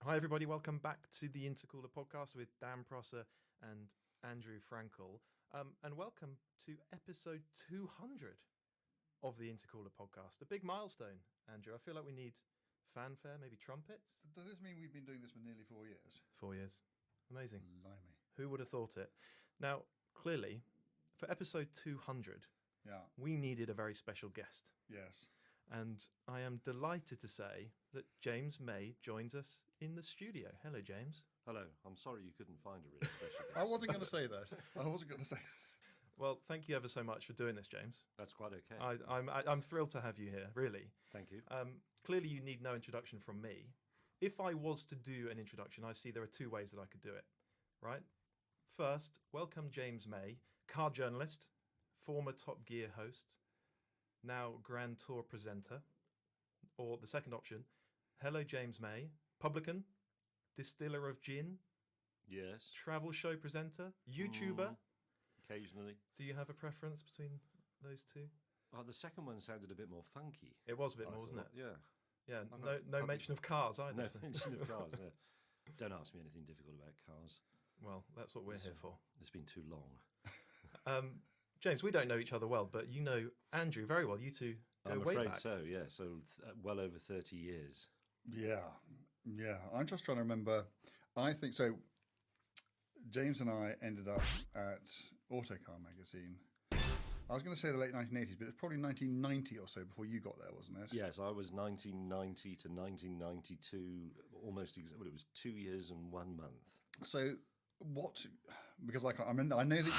Hi, everybody. Welcome back to the Intercooler podcast with Dan Prosser and Andrew Frankel. And welcome to episode 200 of the Intercooler podcast. A big milestone, Andrew. I feel like we need fanfare, maybe trumpets. Does this mean we've been doing this for nearly 4 years? 4 years. Amazing. Blimey. Who would have thought it? Now, clearly, for episode 200, we needed a very special guest. Yes. And I am delighted to say that James May joins us in the studio. Hello, James. Hello. I'm sorry you couldn't find a really special guest. I wasn't going to say that. Well, thank you ever so much for doing this, James. That's quite okay. I'm thrilled to have you here, really. Thank you. Clearly, you need no introduction from me. If I was to do an introduction, I see there are two ways that I could do it, right? First, welcome James May, car journalist, former Top Gear host, now Grand Tour presenter. Or the second option, hello James May, publican, distiller of gin, Yes. travel show presenter, YouTuber. Occasionally. Do you have a preference between those two? Oh, the second one sounded a bit more funky. It was a bit more, wasn't it? Yeah. Yeah, no mention of cars either. No so. mention of cars. Yeah. Don't ask me anything difficult about cars. Well, that's what we're here for. It's been too long. James, we don't know each other well, but you know Andrew very well. You two go I'm way afraid back. so, yeah. So well over 30 years. Yeah. I'm just trying to remember. I think so. James and I ended up at Autocar magazine. I was going to say the late 1980s, but it's probably 1990 or so before you got there, wasn't it? Yes, I was 1990 to 1992, almost exactly. It was 2 years and 1 month. So what? Because I know that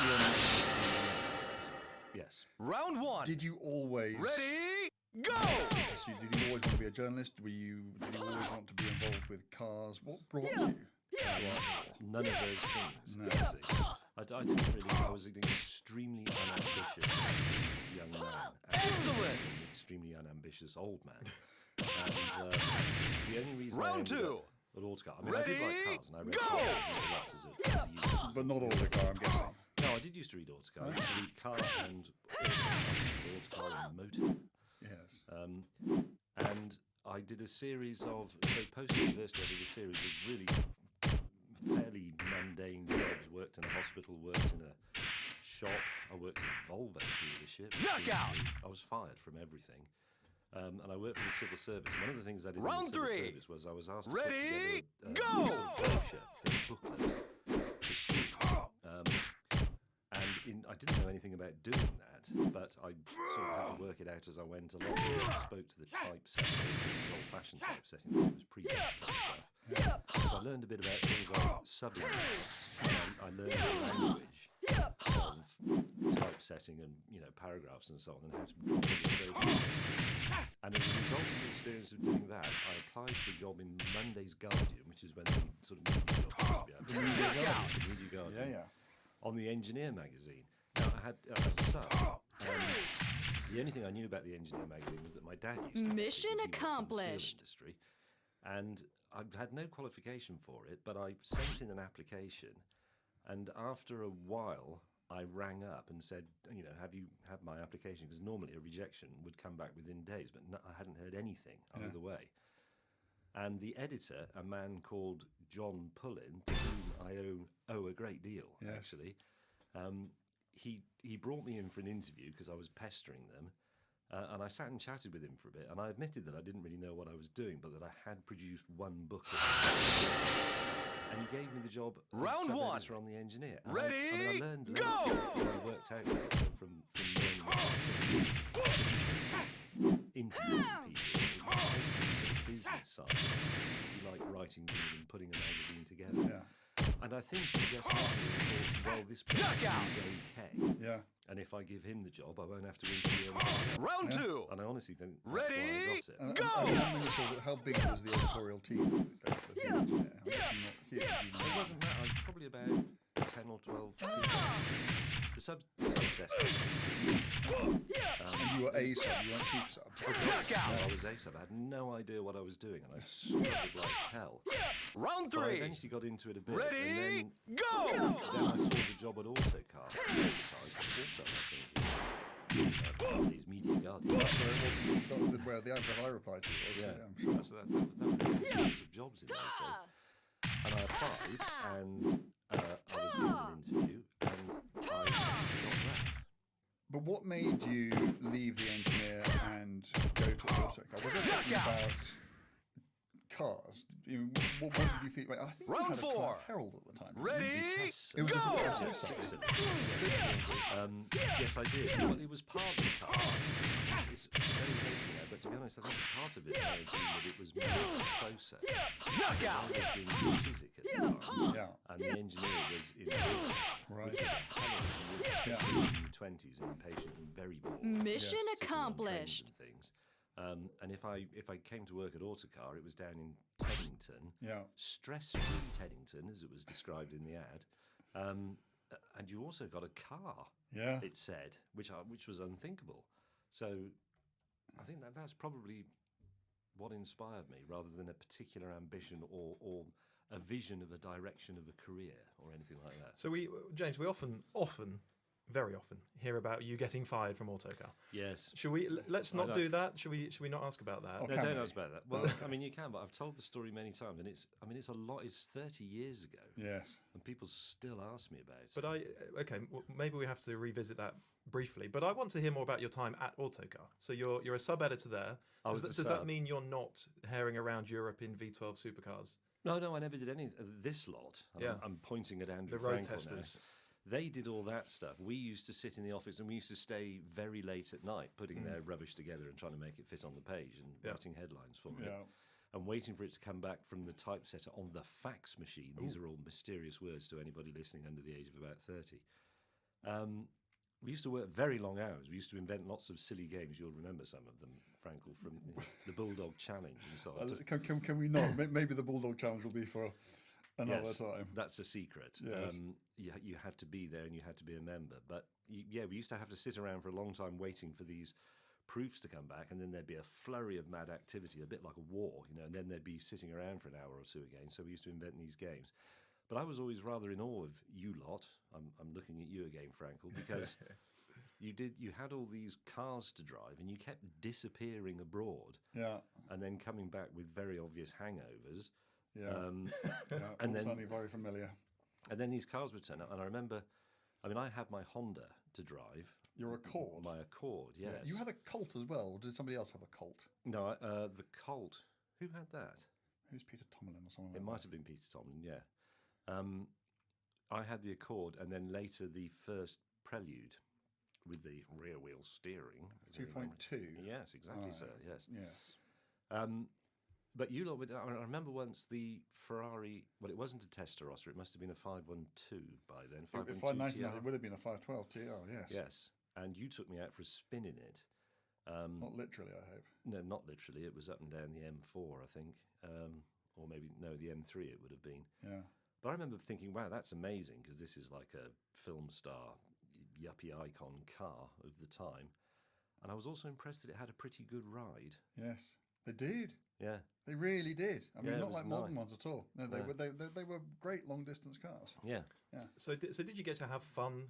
Yes. Round one. did you always Ready? Go! So did you always want to be a journalist? Did you always want to be involved with cars? What brought you? None of those things. No. Actually. I didn't really. I was an extremely unambitious young man. Excellent. I was an extremely unambitious old man. And the only reason Round I ended two. up at Autocar, I mean, I did like cars, and I read Go! cars a lot as a youth. But not Autocar, I'm guessing. No, I did used to read Autocar. I used to read car and Autocar and motor. Yes. And I did a series of, so post-university I did a series of really fairly mundane jobs. Worked in a hospital, worked in a shop, I worked in a Volvo dealership. Knockout! I was fired from everything. And I worked for the civil service. One of the things I did Round in the civil three. service was I was asked Ready? to put together Go! sort of brochure for booklet for students. I didn't know anything about doing that, but I sort of had to work it out as I went along. I spoke to the typesetting, it was old-fashioned typesetting, it was pre-desktop stuff. So I learned a bit about things like sublinates. I learned the language of typesetting and paragraphs and so on, and how to draw illustrations. And as a result of the experience of doing that, I applied for a job in Monday's Guardian, which is when the sort of media job used to be out. The Media Guardian. Yeah. On the Engineer magazine. Now, I had, as a son, the only thing I knew about the Engineer magazine was that my dad used to have it Mission because he worked in the accomplished. steel industry. And I've had no qualification for it, but I sent in an application, and after a while, I rang up and said, have you had my application? Because normally a rejection would come back within days, but I hadn't heard anything either way. And the editor, a man called John Pullin, to whom I owe a great deal, actually, he brought me in for an interview because I was pestering them. And I sat and chatted with him for a bit. And I admitted that I didn't really know what I was doing, but that I had produced one book. And he gave me the job Round as one. editor on The Engineer. And Ready? I learned Go! I worked out from learning interviewing people, the sort of business side. You like writing things and putting a magazine together. Yeah. And I think he just looked at me and thought, well, this person is okay. Yeah. And if I give him the job, I won't have to interview anyone else. Round two. And I honestly think that's Ready? why I got it. And Go! when you saw how big was the editorial team? At the Engineer? I'm guessing not huge. It wasn't that. I was probably about 10 or 12 people. The sub-desk. And you were a sub, you weren't chief sub. Knockout. I was a sub. I had no idea what I was doing, and I struggled like hell. Round But I three. eventually got into it a bit. Ready? And Go! then I saw the job at Autocar. Also, I think, these Media Guardian. That was where the advert I replied to was. Yeah, I'm sure. that was the source of job. jobs in those days. And I applied, and I was given an interview, and I got that. But what made you leave the engineer and go to AutoCAD? Was there something about cars? What did you feel? I think you Round had a four. Clive Herald at the time. Ready? It was Go! a Vitesse. Yes, I did. Well, it was part of the car. It's very hazy now, but to be honest, I think part of it may have been that it was much closer. Knockout! I was doing music at the time, Yeah. and the engineer was in Virtua, Right. which was a hell of a wood, especially in your 20s, and impatient and very bored. Mission sitting on trains accomplished. and things. And if I came to work at Autocar, it was down in Teddington, Yeah. stress-free Teddington, as it was described in the ad. And you also got a car, Yeah. it said, which was unthinkable. So I think that's probably what inspired me, rather than a particular ambition or a vision of a direction of a career or anything like that. So James, we often, very often, hear about you getting fired from Autocar. Yes. Should we? Let's not do that. Should we not ask about that? Oh, No, can don't we? ask about that. Well, I mean, you can, but I've told the story many times, and it's a lot. It's 30 years ago, Yes. and people still ask me about it. But maybe we have to revisit that briefly. But I want to hear more about your time at Autocar. So you're a sub-editor there. I was Does the that sub. mean you're not herring around Europe in V12 supercars? No, I never did any of this lot. Yeah. I'm pointing at Andrew The road Frankel now. testers. They did all that stuff. We used to sit in the office and we used to stay very late at night putting their rubbish together and trying to make it fit on the page and writing headlines for it. Yeah. And waiting for it to come back from the typesetter on the fax machine. These are all mysterious words to anybody listening under the age of about 30. We used to work very long hours. We used to invent lots of silly games. You'll remember some of them, Frankel, from the Bulldog Challenge and so on. Can we not? Maybe the Bulldog Challenge will be for another time. That's a secret. Yes. You had to be there and you had to be a member. But we used to have to sit around for a long time waiting for these proofs to come back, and then there'd be a flurry of mad activity, a bit like a war, and then they'd be sitting around for an hour or two again. So we used to invent these games. But I was always rather in awe of you lot. I'm looking at you again, Frankel, because you had all these cars to drive, and you kept disappearing abroad, Yeah. and then coming back with very obvious hangovers. Yeah. Yeah. and then- Sounding very familiar. And then these cars would turn up, and I remember, I had my Honda to drive. Your Accord. My Accord, yes. Yeah. You had a Colt as well, or did somebody else have a Colt? No, the Colt. Who had that? It was Peter Tomlin or something It like might that. have been Peter Tomlin, yeah. I had the Accord, and then later the first Prelude with the rear wheel steering. 2.2. Yes, exactly, sir. Yes. Yes. But you lot, I remember once the Ferrari. Well, it wasn't a Testarossa. It must have been a 512 by then. If 512 I TR. it would have been a 512 TR, yes. Yes, and you took me out for a spin in it. Not literally, I hope. No, not literally. It was up and down the M4, I think, or maybe the M3. It would have been. Yeah. But I remember thinking, wow, that's amazing, because this is like a film star, yuppie icon car of the time. And I was also impressed that it had a pretty good ride. Yes. They did. Yeah. They really did. I mean, Yeah, it not was like modern nice. ones at all. No, they Yeah. were great long distance cars. Yeah. So did you get to have fun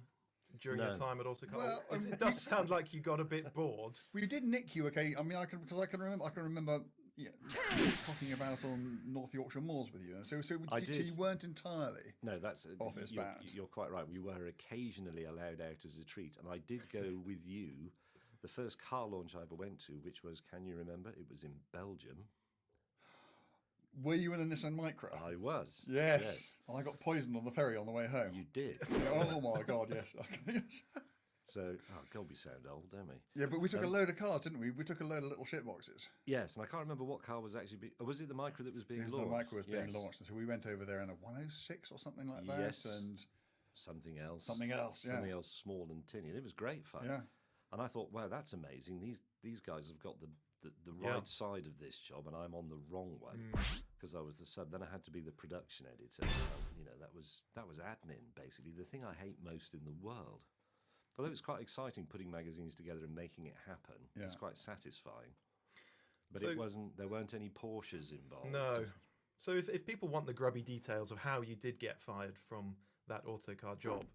during No. your time at Autocar? Well, It does sound like you got a bit bored. We did nick you, okay? I mean, I can remember talking about on North Yorkshire moors with you. So I so did. you weren't entirely. No, that's Office bound. You're quite right. We were occasionally allowed out as a treat, and I did go with you. The first car launch I ever went to, which was, can you remember? It was in Belgium. Were you in a Nissan Micra? I was. Yes. I got poisoned on the ferry on the way home. You did. Oh my God, yes. So, God, we sound old, don't we? Yeah, but we took a load of cars, didn't we? We took a load of little shit boxes. Yes, and I can't remember what car was actually. Was it the Micra that was being Because the launched? Micra was being Yes. launched. And so we went over there in a 106 or something like that. Yes. And Something else. something else, yeah. Something else small and tinny. And it was great fun. Yeah. And I thought, wow, that's amazing. These guys have got the Yeah. right side of this job, and I'm on the wrong one because I was the sub. Then I had to be the production editor. That was admin basically, the thing I hate most in the world. Although it's quite exciting putting magazines together and making it happen. It's Yeah. quite satisfying. But So- it wasn't. There weren't any Porsches involved. No. So if people want the grubby details of how you did get fired from that Autocar job,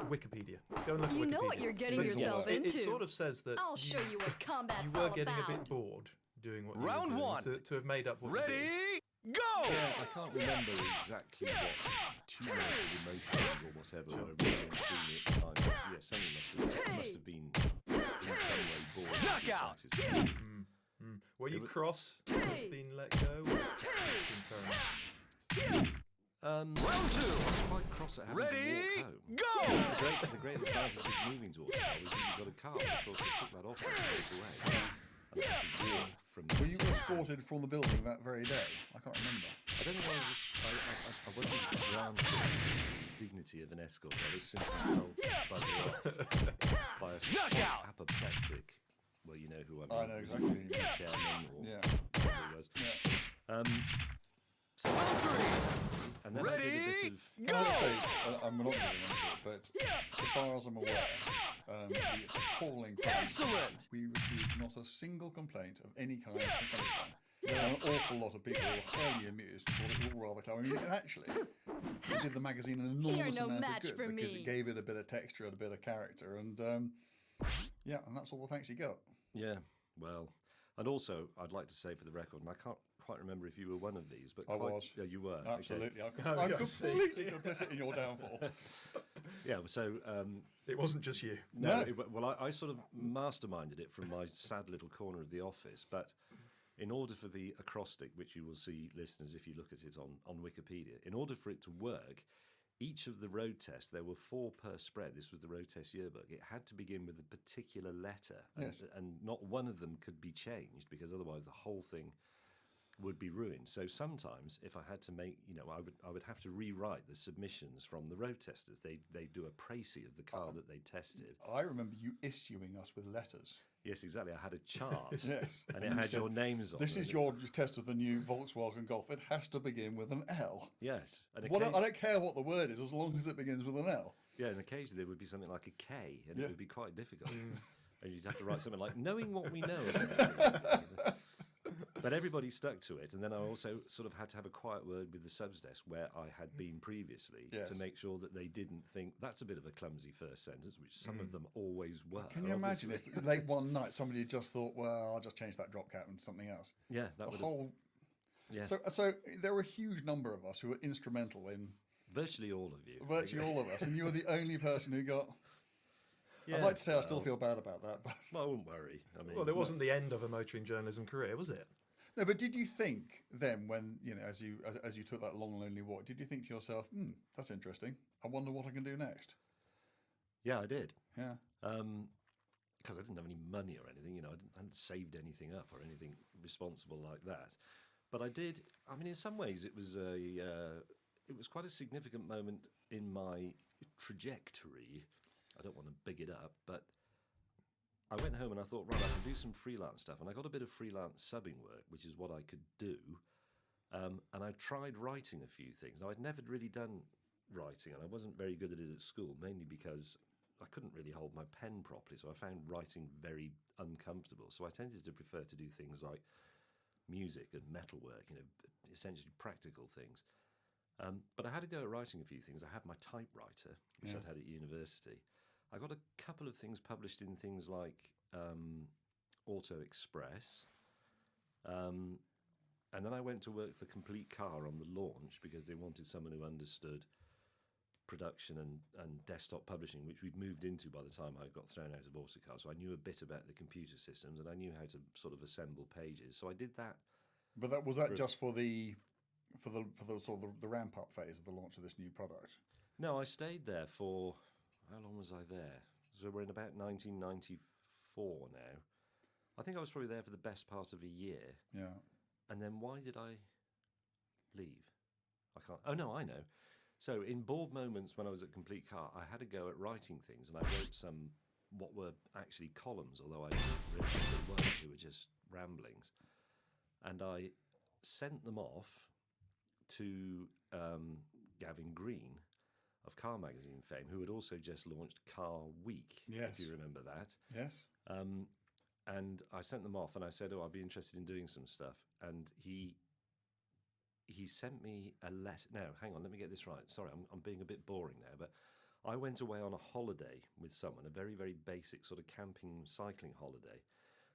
Wikipedia. Go and look at You Wikipedia. know what you're getting But yourself it into. sort of says that I'll show you what combat's you all were getting about. a bit bored doing what you Round were doing one. to have made up what you did. Ready? go! Yeah, I can't remember exactly what tumultuous emotions or whatever were running through me at the time. But yeah, something must have been in some way bored. Knockout! Were you It wa- cross to have been let go? Seemed fair enough. Round 2. I was quite cross at having Ready, to walk home. go! The great advantage of moving to Australia was that you got a car. Of course, they took that off me straight away. And I had to walk from. Were you Tesco. escorted from the building that very day? I can't remember. I don't think I wasn't granted the dignity of an escort. I was simply told to bugger off by a Knockout! apoplectic. Well, you know who I mean. I know exactly who you The mean. chairman or Yeah. whatever it was. Yeah. So Round 3. and then I did a bit Ready, of. Can I just go! say, I'm not getting into it, but so far as I'm aware, the appalling crime, Excellent! we received not a single complaint of any kind from anyone. And an awful lot of people were highly amused and thought it was all rather clever. I mean, and actually, it did the magazine an enormous no amount of match good for because me. it gave it a bit of texture and a bit of character, and yeah, and that's all the thanks you got. Yeah, well, and also I'd like to say for the record, and I can't quite remember if you were one of these, but I quite- was. Yeah, you were. okay. Absolutely, Oh, I'm yeah, I see. completely complicit in your downfall. Yeah, so It wasn't just you. No. well, I sort of masterminded it from my sad little corner of the office, but in order for the acrostic, which you will see, listeners, if you look at it on Wikipedia, in order for it to work, each of the road tests, there were 4 per spread. This was the road test yearbook. It had to begin with a particular letter, and, Yes. and not one of them could be changed because otherwise the whole thing would be ruined. So sometimes, if I had to make, I would have to rewrite the submissions from the road testers. They do a précis of the car that they tested. I remember you issuing us with letters. Yes, exactly. I had a chart, Yes. and it you had said, your names on. This them. is your test of the new Volkswagen Golf. It has to begin with an L. Yes, and I don't care what the word is as long as it begins with an L. yeah, and occasionally there would be something like a K, and Yeah. it would be quite difficult. And you'd have to write something like "knowing what we know." About it." But everybody stuck to it, and then I also sort of had to have a quiet word with the subs desk where I had been previously Yes. to make sure that they didn't think that's a bit of a clumsy first sentence, which some of them always were. Can you imagine obviously. if late one night somebody just thought, well, I'll just change that drop cap and something else? Yeah, that The would have. whole. Yeah, So there were a huge number of us who were instrumental in virtually all of you. virtually all of us, and you were the only person who got. Yeah, I'd like to say I still well, feel bad about that, but Well, I wouldn't worry. I mean, Well, it wasn't the end of a motoring journalism career, was it? no. But did you think then, when as you took that long lonely walk, did you think to yourself, that's interesting. I wonder what I can do next. Yeah, I did. Yeah. Because I didn't have any money or anything, I hadn't saved anything up or anything responsible like that. But I did. I mean, in some ways, it was quite a significant moment in my trajectory. I don't want to big it up, but I went home and I thought, right, I can do some freelance stuff, and I got a bit of freelance subbing work, which is what I could do. And I tried writing a few things. Now, I'd never really done writing, and I wasn't very good at it at school, mainly because I couldn't really hold my pen properly, so I found writing very uncomfortable. So I tended to prefer to do things like music and metalwork, essentially practical things. But I had to go at writing a few things. I had my typewriter, which I'd had at university. I got a couple of things published in things like Auto Express. And then I went to work for Complete Car on the launch because they wanted someone who understood production and desktop publishing, which we'd moved into by the time I got thrown out of Autocar. So I knew a bit about the computer systems, and I knew how to sort of assemble pages. So I did that. But was that just for the sort of the ramp up phase of the launch of this new product? No, I stayed there for, how long was I there? So we're in about 1994 now. I think I was probably there for the best part of a year. Yeah. And then why did I leave? I can't. Oh no, I know. So in bored moments when I was at Complete Car, I had to go at writing things, and I wrote some what were actually columns, although I didn't realise they weren't. They were just ramblings, and I sent them off to Gavin Green of Car Magazine fame, who had also just launched Car Week. Yes. If you remember that. Yes. And I sent them off, and I said, "Oh, I'd be interested in doing some stuff." And he sent me a letter. Now, hang on, let me get this right. Sorry, I'm being a bit boring now, but I went away on a holiday with someone, a very, very basic sort of camping cycling holiday.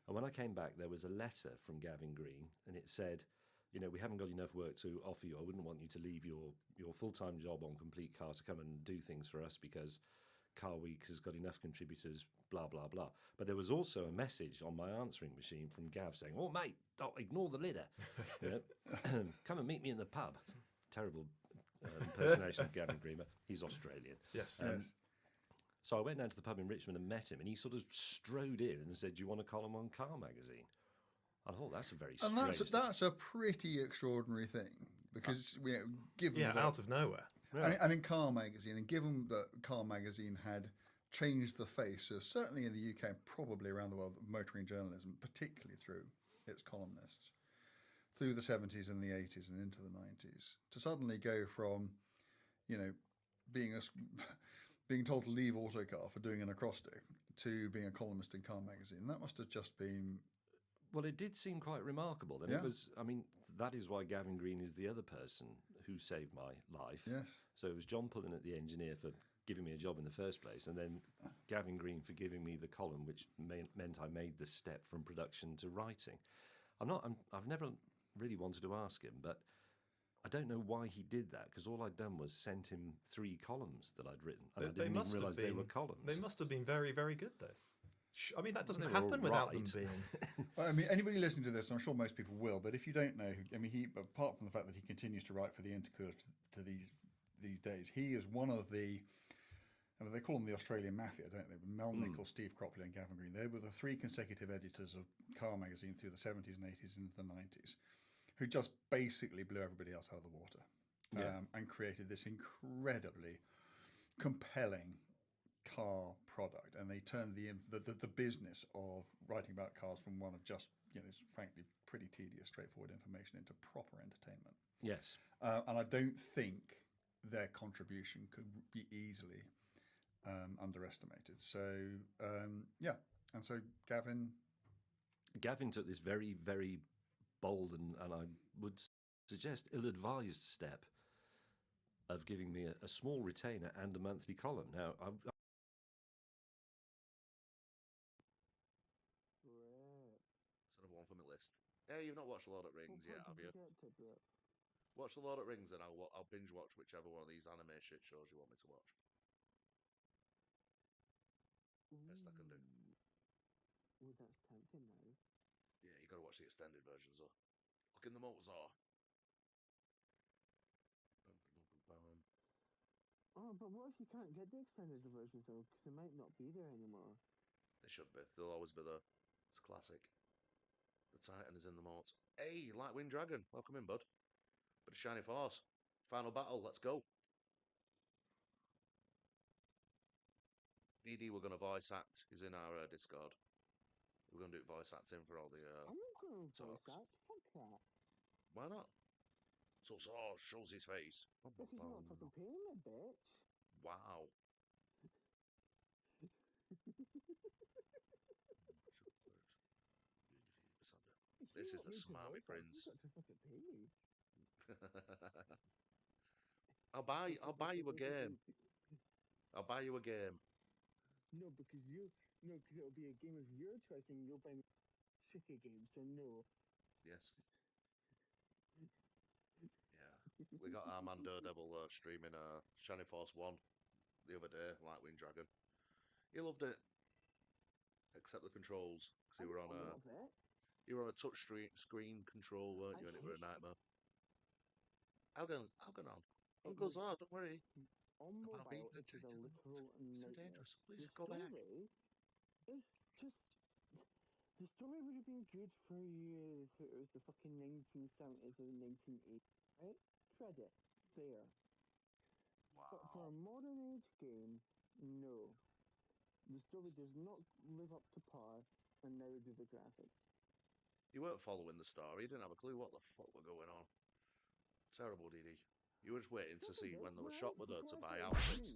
And when I came back, there was a letter from Gavin Green, and it said, you know, we haven't got enough work to offer you. I wouldn't want you to leave your full-time job on Complete Car to come and do things for us because Car Weeks has got enough contributors, blah, blah, blah. But there was also a message on my answering machine from Gav saying, oh, mate, don't ignore the litter. You know, come and meet me in the pub. Terrible impersonation of Gavin Greener. He's Australian. Yes. Yes. So I went down to the pub in Richmond and met him, and he sort of strode in and said, do you want a column on Car Magazine? I thought, that's a very strange And that's a pretty extraordinary thing because given that, out of nowhere. and in Car Magazine, and given that Car Magazine had changed the face of, certainly in the UK and probably around the world, of motoring journalism, particularly through its columnists, through the 70s and the 80s and into the 90s, to suddenly go from, you know, being told to leave Autocar for doing an acrostic to being a columnist in Car Magazine, that must have just been... Well, it did seem quite remarkable. And Yeah. it was, I mean, that is why Gavin Green is the other person who saved my life. Yes. So it was John Pullen at the engineer for giving me a job in the first place, and then Gavin Green for giving me the column, which meant I made the step from production to writing. I've never really wanted to ask him, but I don't know why he did that, because all I'd done was sent him 3 columns that I'd written, and I didn't even realise they were columns. They must have been very, very good, though. I mean, that doesn't They were happen without them right. being. Well, I mean, anybody listening to this, I'm sure most people will, but if you don't know, I mean, apart from the fact that he continues to write for the Intercourse to these days, he is one of the, I mean, they call them the Australian Mafia, don't they? Mel Nichols, Steve Cropley and Gavin Green. They were the 3 consecutive editors of Car Magazine through the 70s and 80s into the 90s, who just basically blew everybody else out of the water and created this incredibly compelling car product, and they turned the business of writing about cars from one of just, you know, frankly pretty tedious, straightforward information into proper entertainment. Yes. And I don't think their contribution could be easily underestimated. So and so Gavin Took this very, very bold and I would suggest ill-advised step of giving me a small retainer and a monthly column. Now, Sort of one for my list. Hey, you've not watched Lord of the Rings yet, have you? Watch the Lord of the Rings, and I'll binge watch whichever one of these anime shit shows you want me to watch. Best I can do. Oh, that's tempting now. Yeah, you got to watch the extended versions though. Look in the Mozart. Oh, but what if you can't get the extended versions though? Because they might not be there anymore. They should be. They'll always be there. It's classic. The Titan is in the moat. Hey, Lightwingdragon, welcome in, bud. Bit of shiny force. Final battle, let's go. DD, we're going to voice act. He's in our Discord. We're going to do voice acting for all the I'm not going to voice talks. that. Fuck that. Why not? So shows his face. Because you're not fucking paying me, bitch. Wow. This is the Smarmy Prince. You got to fucking pay me. I'll buy you a game. I'll buy you a game. No, because it'll be a game of your choice and you'll buy me shitty games, so no. Yes. Yeah. We got our man Daredevil streaming Shiny Force 1 the other day, Lightwingdragon. He loved it. Except the controls. Because you were on a touch screen control, weren't you? And it were a nightmare. How going on? What goes on? Don't worry. On About being mobile, it is a detected. literal It's so nightmare. dangerous. Please The go back. story is just... The story would have been good for you if it was the fucking 1970s or 1980s, right? Credit. There. But for a modern age game, no. The story does not live up to par, and neither do the graphics. You weren't following the story. You didn't have a clue what the fuck were going on. Terrible, DD. You were just waiting to see when the shop were there to buy outfits.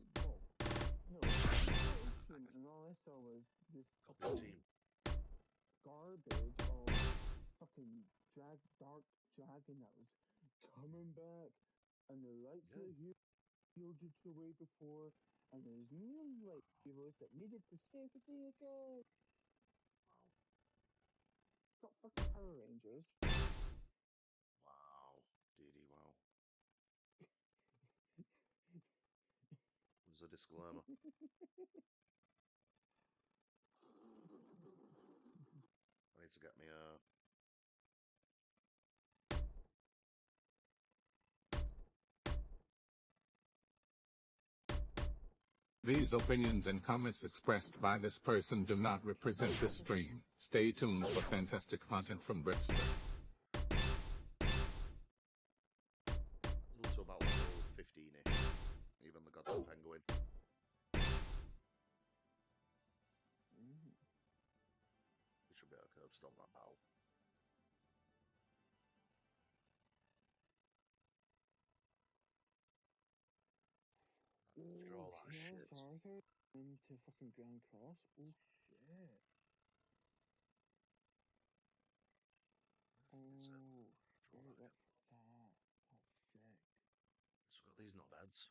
No, and all I saw was this Copy team. garbage of fucking dark dragon that was coming back, and the lights were here, shielded away before, and there's new light heroes that needed to save the day again. Stop fucking Power Rangers. Wow. a disclaimer. I need to get me a. These opinions and comments expressed by this person do not represent this stream. Stay tuned for fantastic content from Brixton. A little to about level 15-ish. Even the goddamn penguin. We should be able to curb stomp that pal. After all that shit. Arthur into fucking Grand Cross. Oh shit. After all Oh that shit, again. what's that? That's sick. So we've got these knobheads.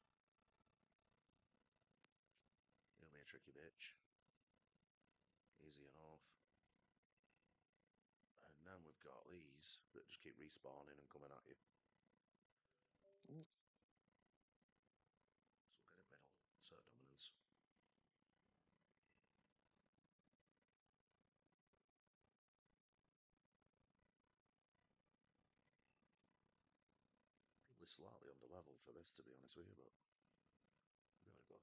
You'll be a tricky bitch. Easy enough. And then we've got these that just keep respawning and coming at you. Ooh. So we'll get in middle. Assert dominance. Probably slightly under level for this, to be honest with you, but there we go.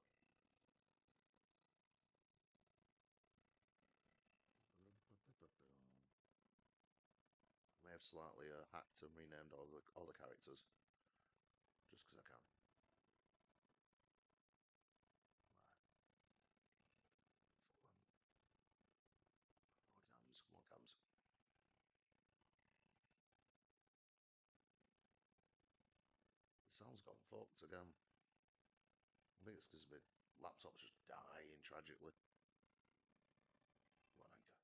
I may have slightly hacked and renamed all the characters, just because I can. More cams. The sound's gone fucked again. I think it's because my laptop's just dying tragically. Come on, Anchor.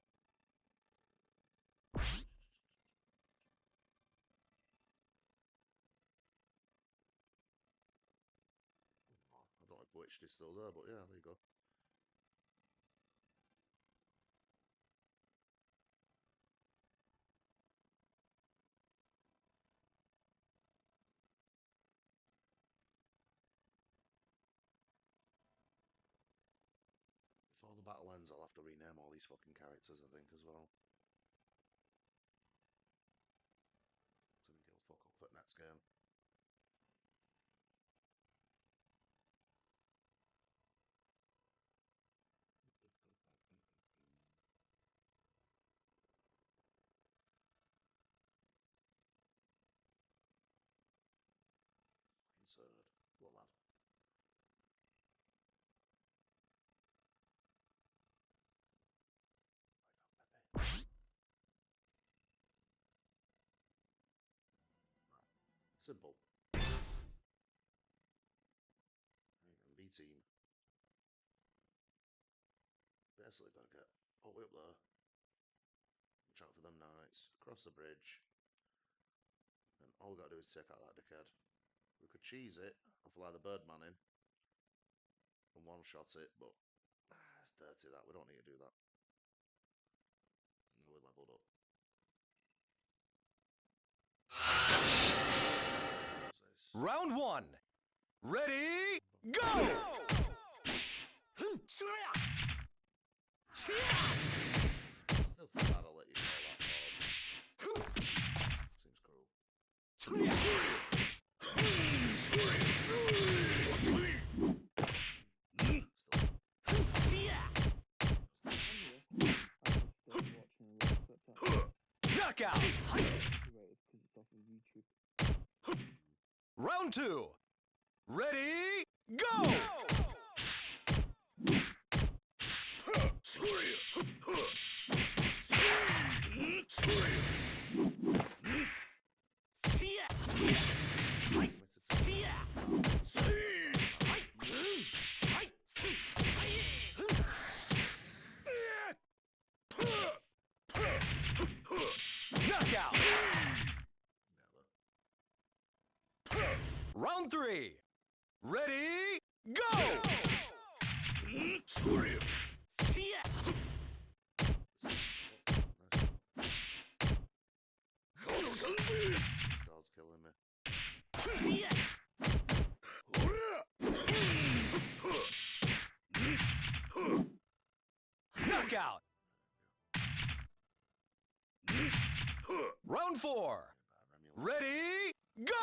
Oh, I don't know if Witched is still there, but yeah, there you go. For the battle ends, I'll have to rename all these fucking characters, I think, as well. So we can fuck up for the next game. Fucking third. Go on, lad. Simple. And B team. Basically got to get all the way up there. Watch out for them knights. Cross the bridge. And all we got to do is take out that dickhead. We could cheese it and fly the birdman in. And one-shot it, but it's dirty that. We don't need to do that. And now we're leveled up. Round one. Ready, go! Still feel bad I'll let you call that forward. Seems cruel. Knockout! Because it's off of YouTube. Round two. Ready, go! Knockout! Round three. Ready, go! This card's killing me. Round 4. Ready, go!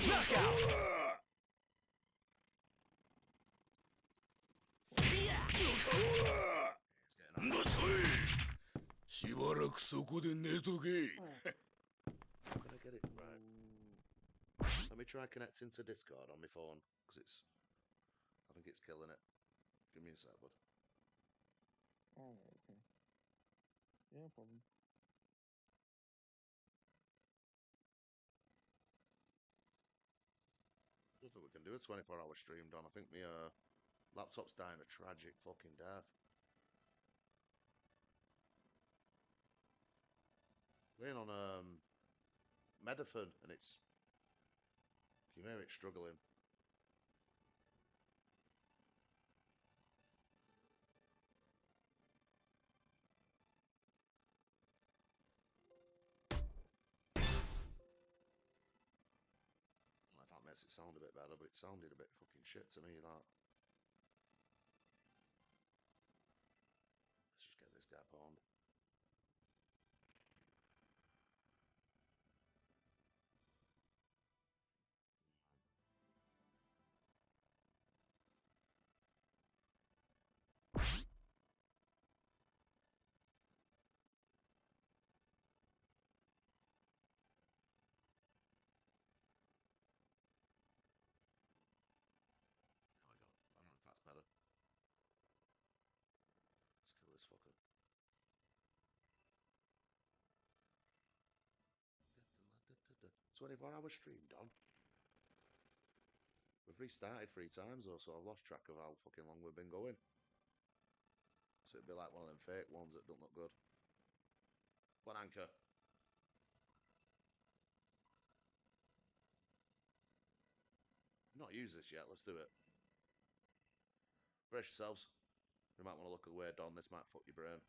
Knockout! しばらくそこで寝とけ。 Can I get it right? Let me try connecting to Discord on my phone, because I think it's killing it. Give me a sec, bud. Alright, okay. Yeah, no problem. I don't think we can do a 24-hour stream, Don. I think my laptop's dying a tragic fucking death. Playing on Medaphone, and it's... You can hear it struggling. I don't know if that makes it sound a bit better, but it sounded a bit fucking shit to me, that. Let's just get this guy pawned. There we go. I don't know if that's better. Let's kill this fucker. 24-hour stream, Don. We've restarted 3 times though, so I've lost track of how fucking long we've been going. So it'd be like one of them fake ones that don't look good. One anchor. Not used this yet, let's do it. Brace yourselves. You might want to look away, Don, this might fuck your brain.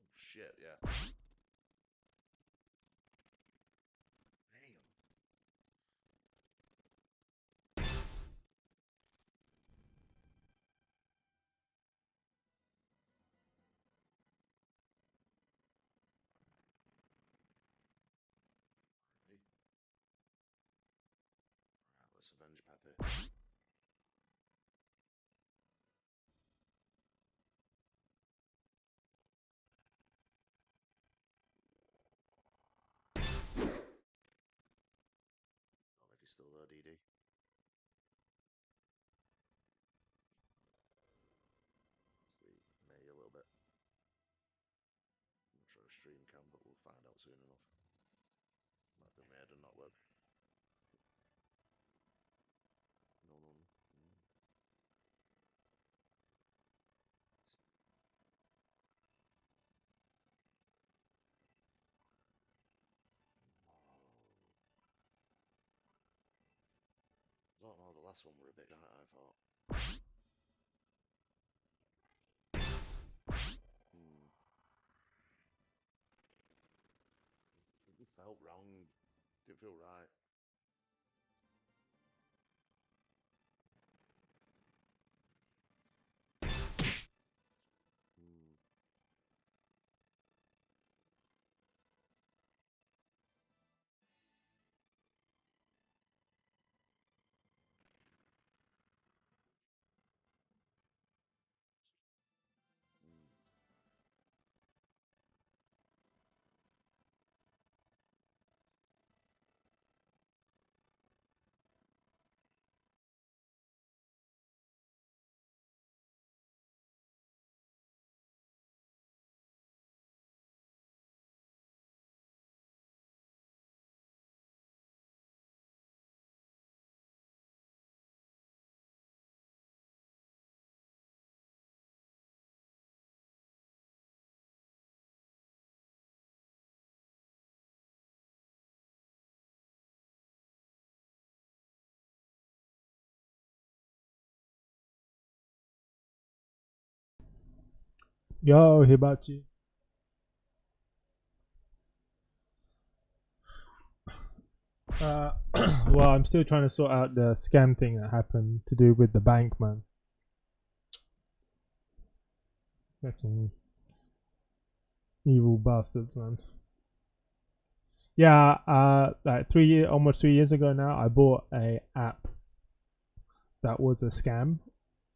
Oh shit, yeah. Damn. Alright, let's avenge Pepe. Don't know if he's still there, DD. It's the May a little bit. I'm not sure if stream can, but we'll find out soon enough. Might be made and not work. No, no, no. I don't know, the last one were a bit I thought. It felt wrong. Didn't feel right. Yo, Hibachi. Well, I'm still trying to sort out the scam thing that happened to do with the bank, man. Fucking evil bastards, man. Yeah, like almost 3 years ago now, I bought a app that was a scam,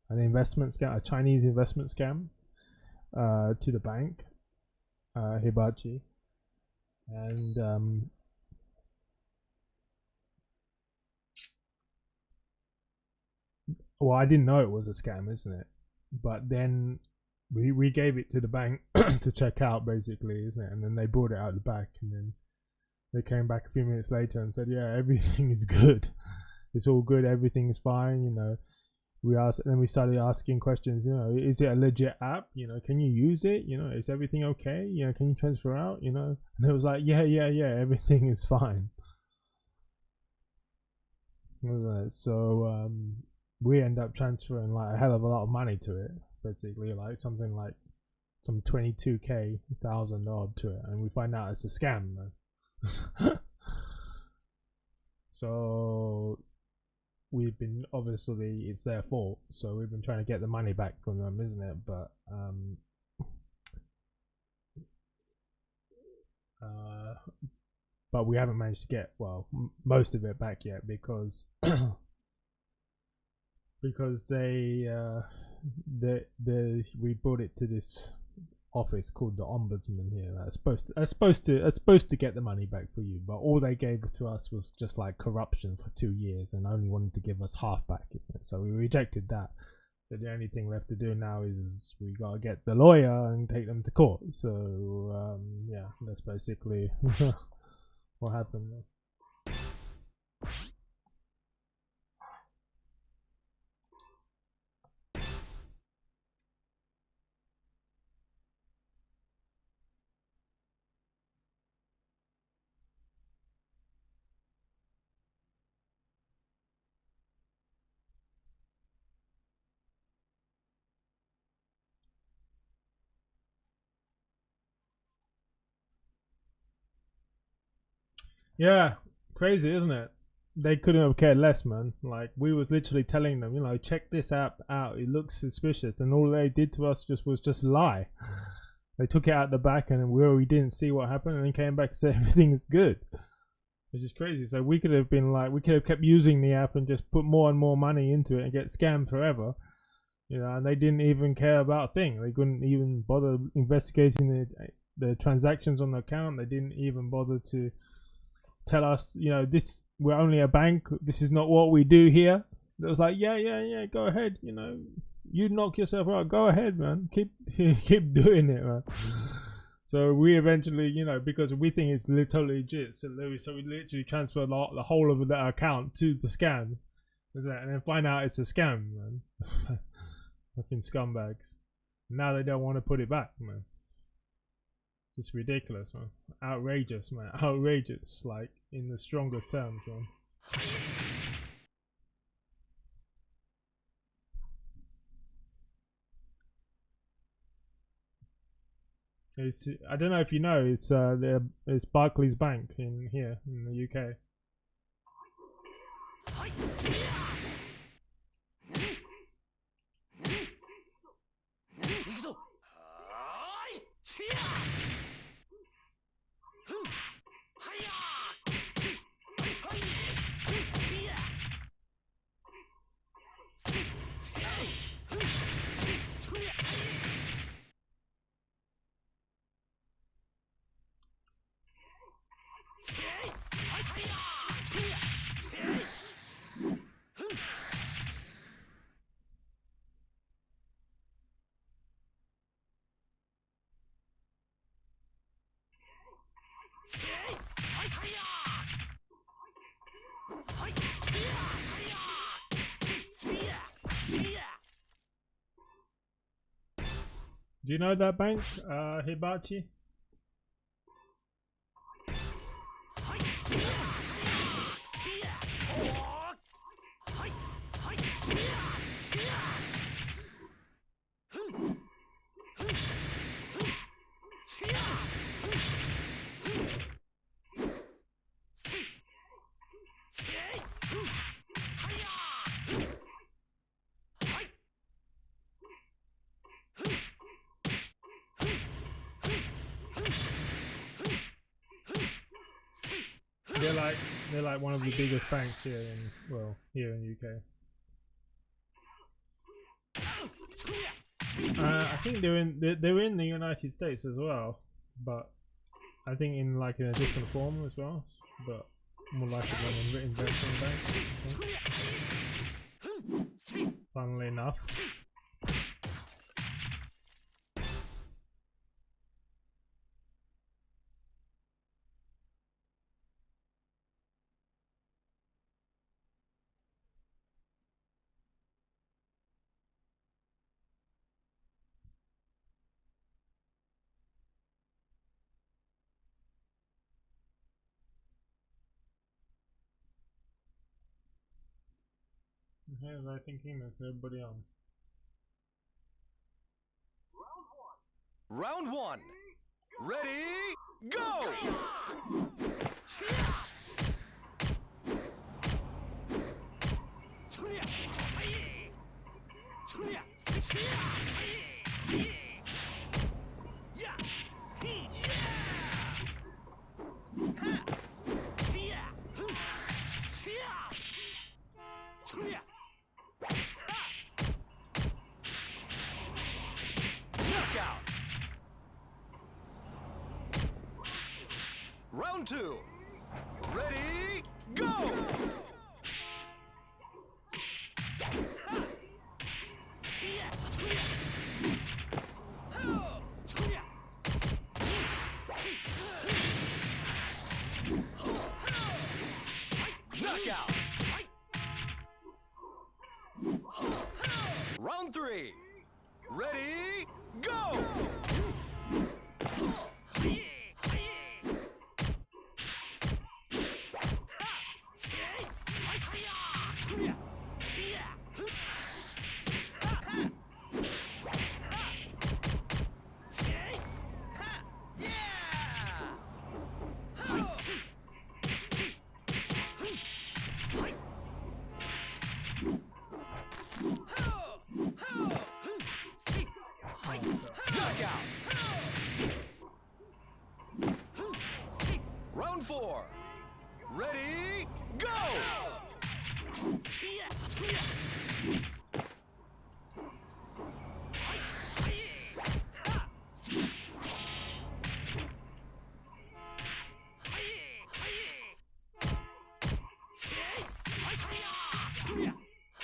an investment scam, a Chinese investment scam, to the bank, Hibachi, and well, I didn't know it was a scam, isn't it? But then we gave it to the bank to check out, basically, isn't it? And then they brought it out the back, and then they came back a few minutes later and said, "Yeah, everything is good. It's all good. Everything is fine." You know, we started asking questions. You know, is it a legit app? You know, can you use it? You know, is everything okay? You know, can you transfer out? You know, and it was like, yeah, everything is fine. So we end up transferring like a hell of a lot of money to it, basically, like something like some 22,000 odd to it, and we find out it's a scam, man. So we've been, obviously it's their fault, so we've been trying to get the money back from them, isn't it? But we haven't managed to get, well, most of it back yet, because because we brought it to this office called the Ombudsman here. That's supposed to get the money back for you, but all they gave to us was just like corruption for 2 years, and only wanted to give us half back, isn't it? So we rejected that. So the only thing left to do now is we gotta get the lawyer and take them to court. So yeah, that's basically what happened. Yeah, crazy, isn't it? They couldn't have cared less, man. Like, we was literally telling them, you know, check this app out. It looks suspicious, and all they did to us was just lie. They took it out the back, and we didn't see what happened, and then came back and said everything's good, which is crazy. So we could have kept using the app and just put more and more money into it and get scammed forever, you know. And they didn't even care about a thing. They couldn't even bother investigating the transactions on the account. They didn't even bother to tell us, you know, we're only a bank. This is not what we do here. It was like, yeah, go ahead. You know, you knock yourself out. Go ahead, man. Keep doing it, man. So we eventually, you know, because we think it's totally legit, so we literally transferred the whole of that account to the scam, and then find out it's a scam, man. Fucking scumbags. Now they don't want to put it back, man. It's ridiculous, man. Outrageous, man. Outrageous, like, in the strongest terms, man. I don't know if you know, it's Barclays Bank in here in the UK. Do you know that bank, Hibachi? they're like one of the biggest banks here in UK. I think they're in the United States as well, but I think in like in a different form as well, but more like an investment bank. Funnily enough. Yeah, I think there's nobody on. Round one. Ready, go! Round two. Ready, go! Knockout. Round three. Ready, go! Round four. Ready, go!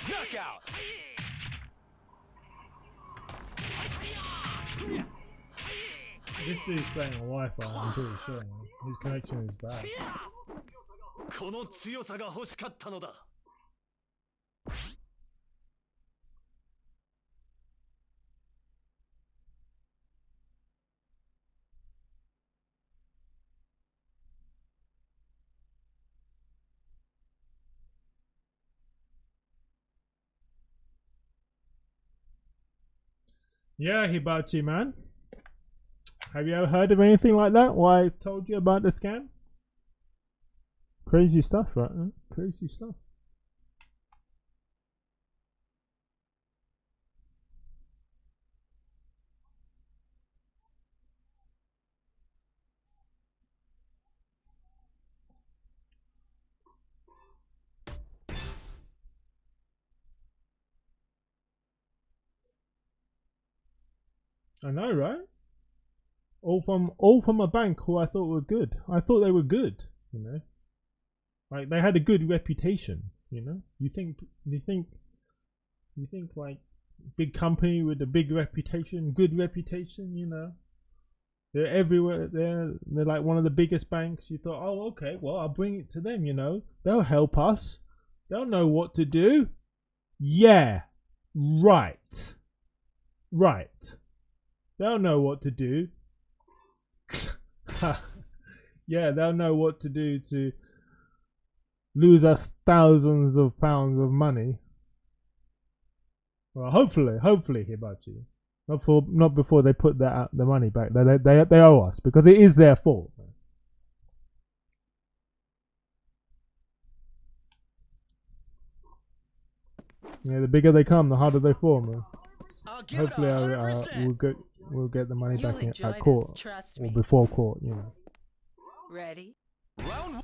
Knockout. This dude's playing on Wi-Fi, I'm pretty sure. His connection is bad. この強さが欲しかったのだ。Yeah, Hibachi, man. Have you ever heard of anything like that? Why I told you about the scam? Crazy stuff, right? Huh? Crazy stuff. I know, right? All from a bank who I thought were good. I thought they were good, you know. Like they had a good reputation, you know. You think like big company with a big reputation, good reputation, you know. They're everywhere. They're like one of the biggest banks. You thought, oh, okay, well, I'll bring it to them, you know. They'll help us. They'll know what to do. Yeah, right. They'll know what to do. Yeah, they'll know what to do to lose us thousands of pounds of money. Well, hopefully, Hibachi. Not before they put the money back. They owe us because it is their fault. Yeah, the bigger they come, the harder they fall, man. Hopefully, we'll get the money back at court or before court, you know. Ready? Round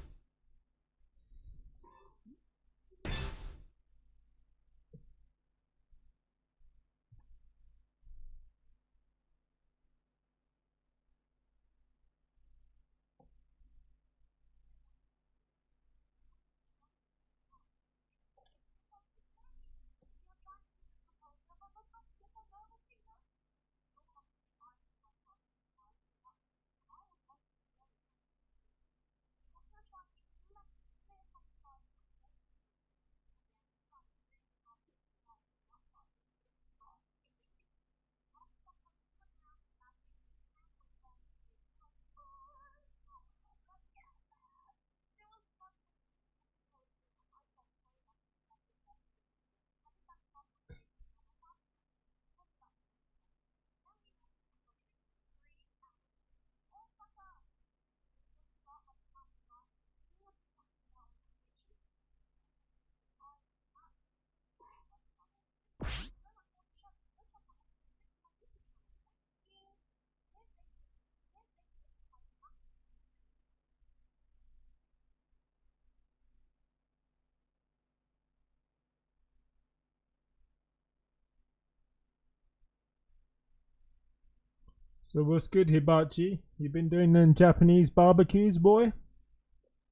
So what's good, Hibachi? You been doing them Japanese barbecues, boy?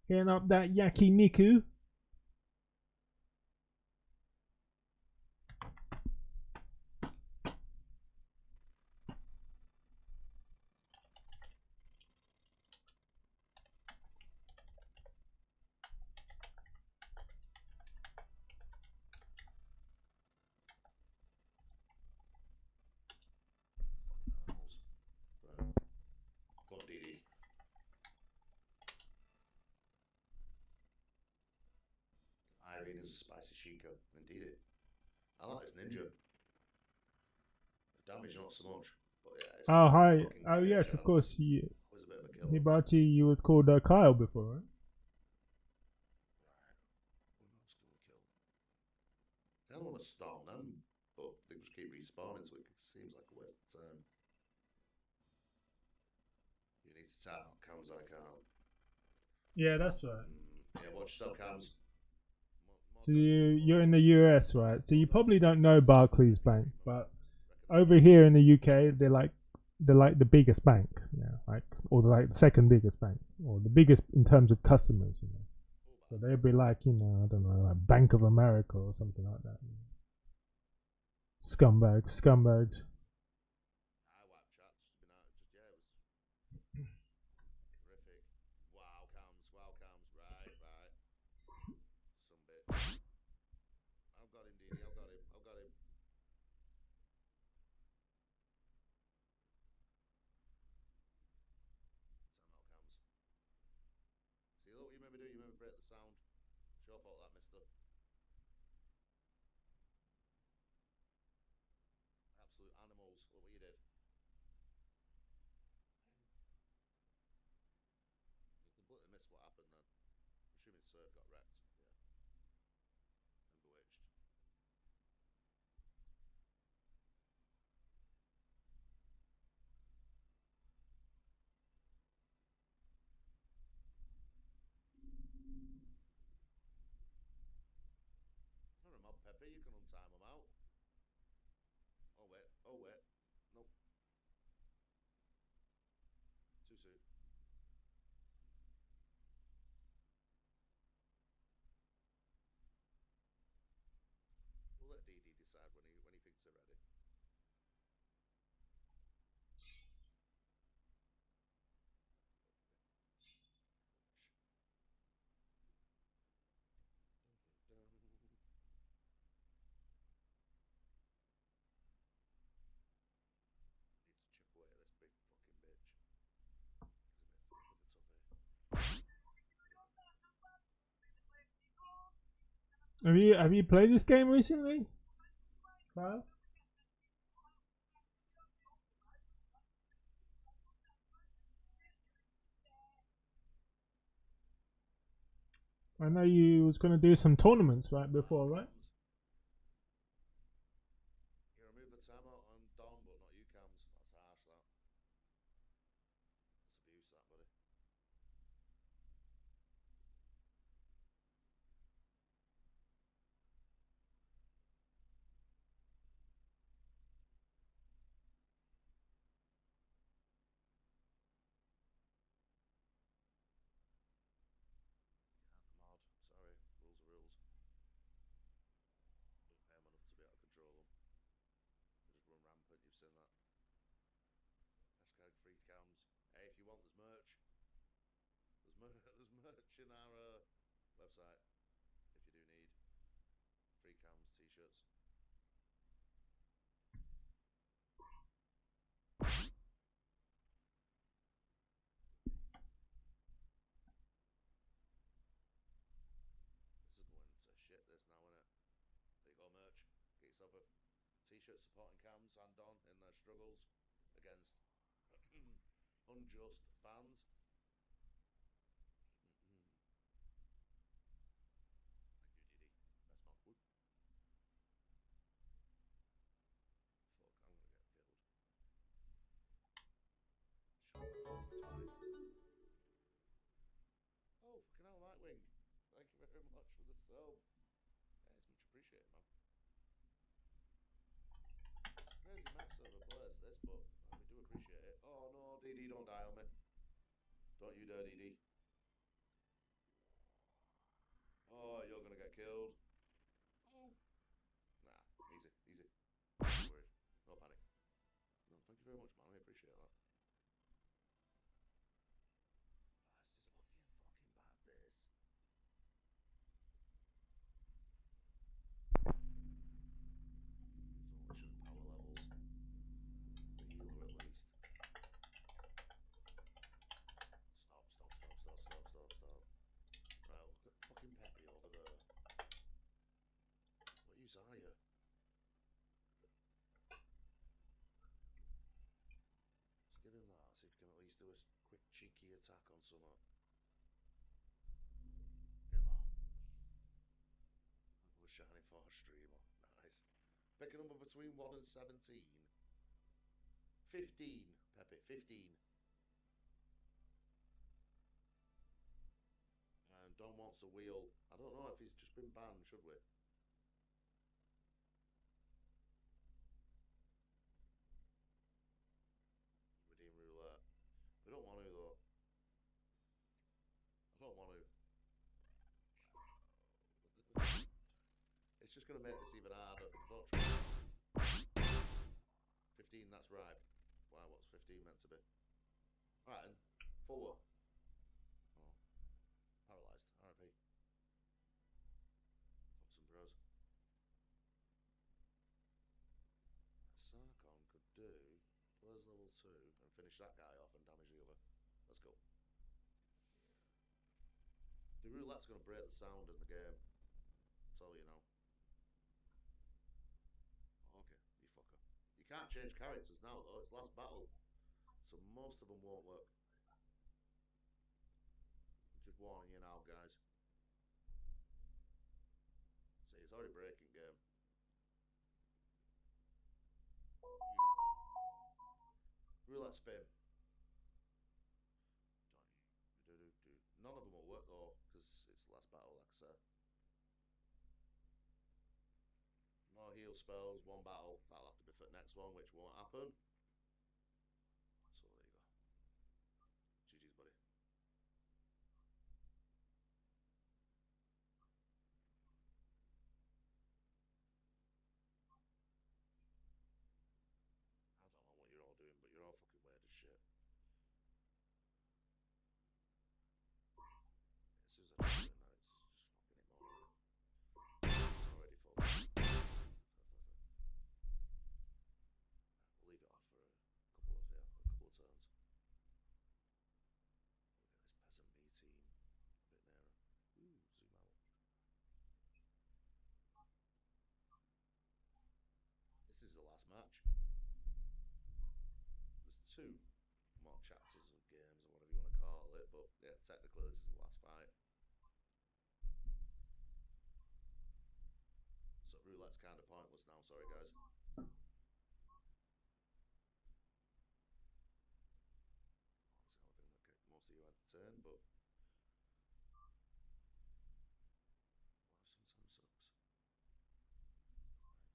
Getting up that yakiniku? Animals. Right. Go on, DD. Irene is a spicy chica. Indeed it. I like this ninja. The damage not so much, but yeah. It's Oh, hi. fucking Oh, yes, of headshots. course. You, Always a bit of a killer. Hibachi, you was called Kyle before, right? Right. Who else can we kill? I don't want to storm them, but they just keep respawning, so it seems like a waste of time. You need to tap cams I can't. Yeah, that's right. Yeah, watch yourself cams. So you're in the US, right? So you probably don't know Barclays Bank, but over here in the UK, they're like the biggest bank, yeah, like or like the second biggest bank, or the biggest in terms of customers, you know. So they'd be like, you know, I don't know, like Bank of America or something like that. Scumbags. I wipe chats. Just been out. Just yeah, it was terrific. Wow, cams. Right. Some bitch. I've got him, DD. I've got him. Time out, cams. See, look what you made me do. You made me break the sound. It's your fault, that, mister. Absolute animals. Look what you did. You completely missed what happened then. I'm assuming Surf got wrecked. Yeah. And bewitched. Not a mob, Pepe. You can untime them out. Oh wait. Nope. Too soon. We'll let DD decide when he thinks they're ready. Need to chip away at this big fucking bitch. He's a bit of a toughie. Have you played this game recently, Kyle? I know you was gonna do some tournaments right before, right? You remove the timeout on Dom, but not you, Cams. That's harsh, that. That's abuse, that, buddy. Mod. Sorry. Rules are rules. Don't pay them enough to be able to control them. They just run rampant, you've seen that. Hashtag free cams. Hey, if you want, there's merch. There's merch in our website. If you do need free cams, t-shirts. This is going to shit this now, innit? There you go, merch. Get yourself a t-shirt supporting cams and Don in their struggles against unjust bans. Thank you, Diddy. That's not good. Fuck, I'm gonna get killed. Oh, fucking hell, Lightwing. Thank you very much for the sub. Yeah, it's much appreciated, man. It's a crazy mess of a place, this, but we do appreciate it. Oh, DD, don't die on me. Don't you dare, DD. Oh, you're gonna get killed. Oh. Nah, easy, easy. No worries. No panic. No, thank you very much, man. I appreciate that. This is looking fucking bad, this. So should power level the healer at least. Stop, stop, stop, stop, stop, stop, stop. Right, look at fucking Peppy over there. What use are you? Just give him that, see if he can at least do a quick cheeky attack on someone. Get that. Another Shining Force streamer. Nice. Pick a number between 1 and 17. 15, Pepe, 15. And Don wants a wheel. I don't know if he's just been banned, should we? Redeem roulette. We don't want to, though. I don't want to. It's just going to make this even harder. Don't try. 15, that's right. Wow, what's 15 meant to be? Right, and forward. Oh, paralysed. RIP. Fuck some bros. Sarkon could do players level 2 and finish that guy off and damage the other. Let's go. The roulette's going to break the sound in the game. I'll tell you now. Okay, you fucker. You can't change characters now, though. It's last battle. So most of them won't work. Just warning you now, guys. See, it's already breaking game. Roulette spin. None of them will work though, because it's the last battle, like I said. No heal spells, one battle. That'll have to be for the next one, which won't happen. So there you go. GG's, buddy. I don't know what you're all doing, but you're all fucking weird as shit. As soon as I try doing that, it's just fucking ignoring it. It's already full. We'll leave it off for a couple of turns. We'll get this peasant B team a bit nearer. Ooh, zoom out. This is the last match. There's 2 more chapters of games or whatever you want to call it, but yeah, technically this is the last fight. So roulette's kind of pointless now, sorry guys. That's the only thing that kept most of you entertained, but life sometimes sucks. This fucking guy killed. The sound is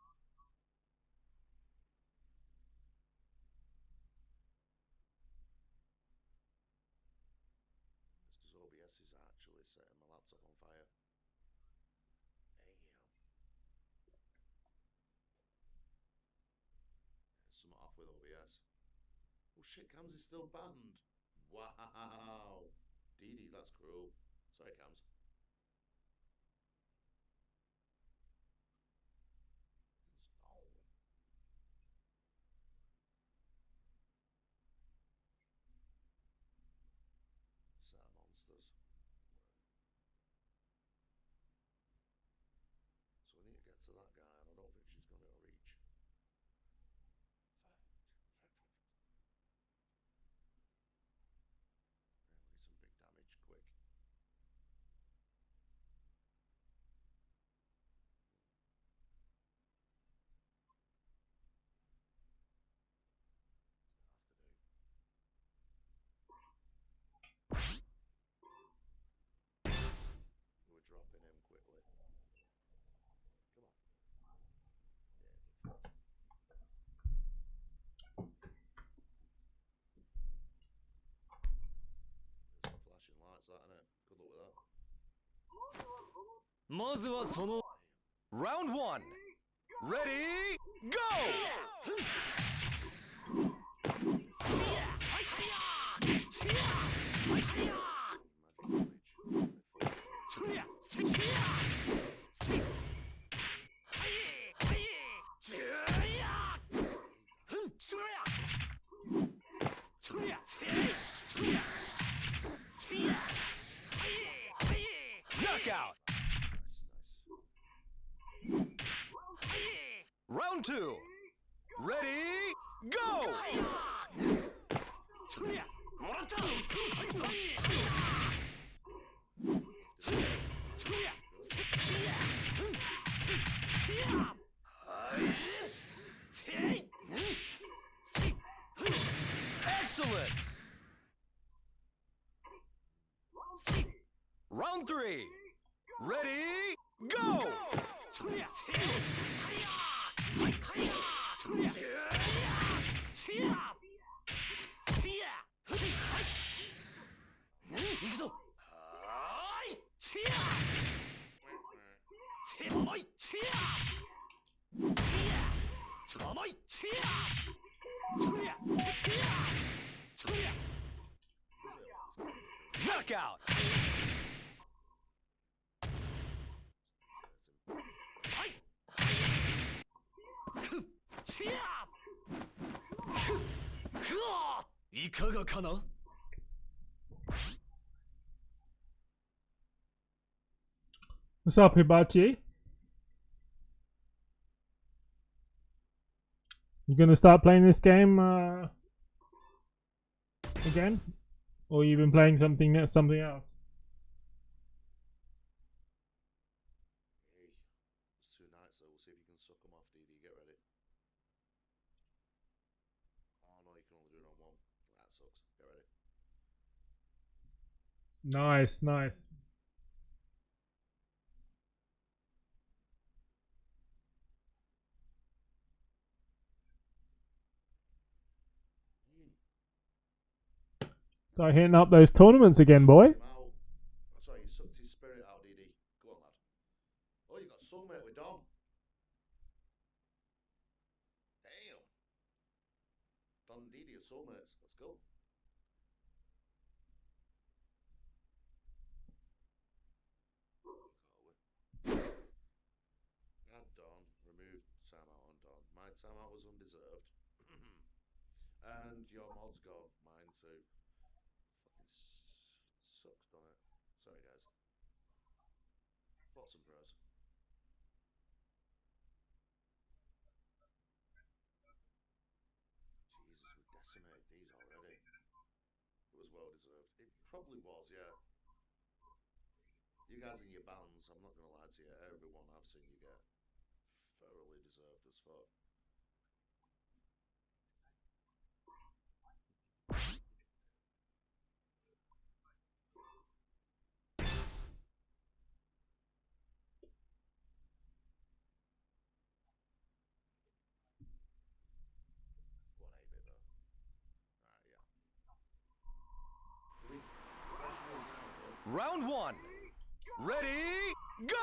so fucked. It's because OBS is actually setting my laptop on fire. Damn. Something off with OBS. Oh shit, Cams is still banned. Wow. DD, that's cruel. Sorry, Cams. It's gone. Set of monsters. So we need to get to that guy, and I don't think she's going to reach. Fuck. Yeah, we need some big damage, quick. まずはその Round 1. Ready, go! Knockout. Round 2. Ready, go! Excellent. Round 3. Ready, go! Knockout. Ka! いかがかな What's up, Hibachi? You gonna start playing this game again, or you been playing something else? Hey, it's 2 nights though. We'll see if you can suck them off, DD. Get ready. Oh no, you can only do it on 1. That sucks. Get ready. Nice, nice. Start hitting up those tournaments again, boy. Now, sorry, you sucked his spirit out, DD. Go on, lad. Oh, you got soulmate with Dom. Damn. Don and DD are soulmates. Let's go. Add Don. Remove timeout on Don. My timeout was undeserved. And your mod's gone. Mine too. Sucks, don't it? Sorry, guys. Fought some pros. Jesus, we decimated these already. It was well deserved. It probably was, yeah. You guys in your bands, I'm not going to lie to you, everyone I've seen you get thoroughly deserved as fuck. Round 1. Ready, go!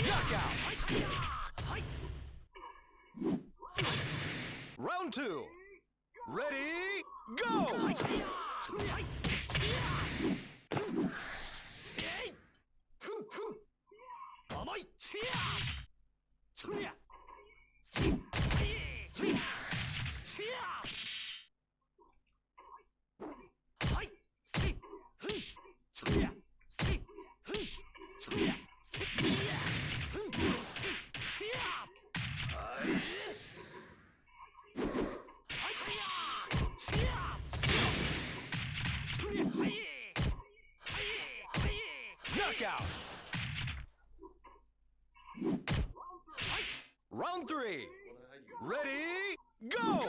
Knockout. Round 2. Ready, go! Knockout. Round 3. Ready, go!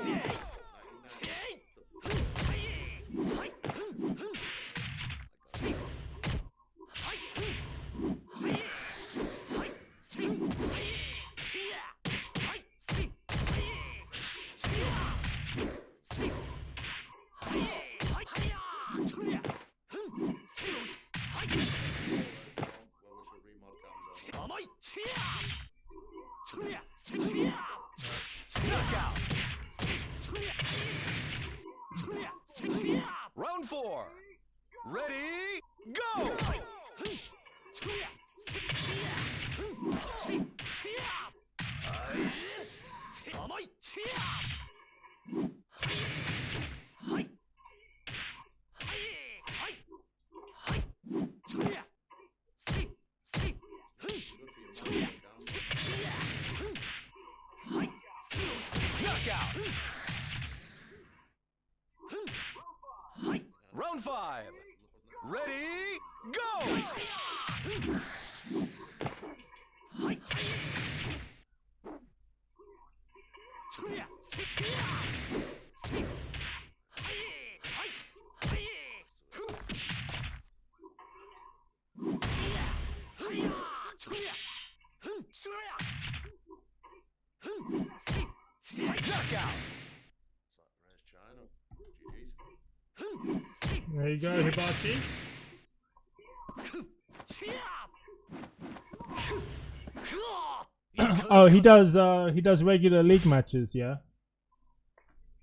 Ready, go! Knockout! Round 5. Ready, go! Knockout! Where's China? GG's. There you go, Hibachi. Oh, he does regular league matches, yeah.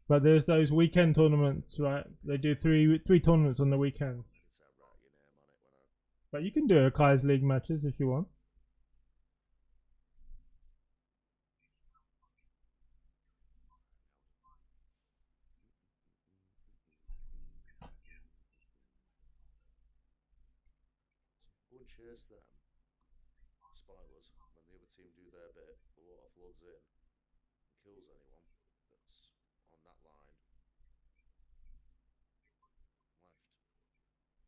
But there's those weekend tournaments, right? They do three tournaments on the weekends. It's write your name on it when I. But you can do Akai's league matches if you want. Go and chase them. Spoilers. When the other team do their bit, the water floods in and kills anyone that's on that line left.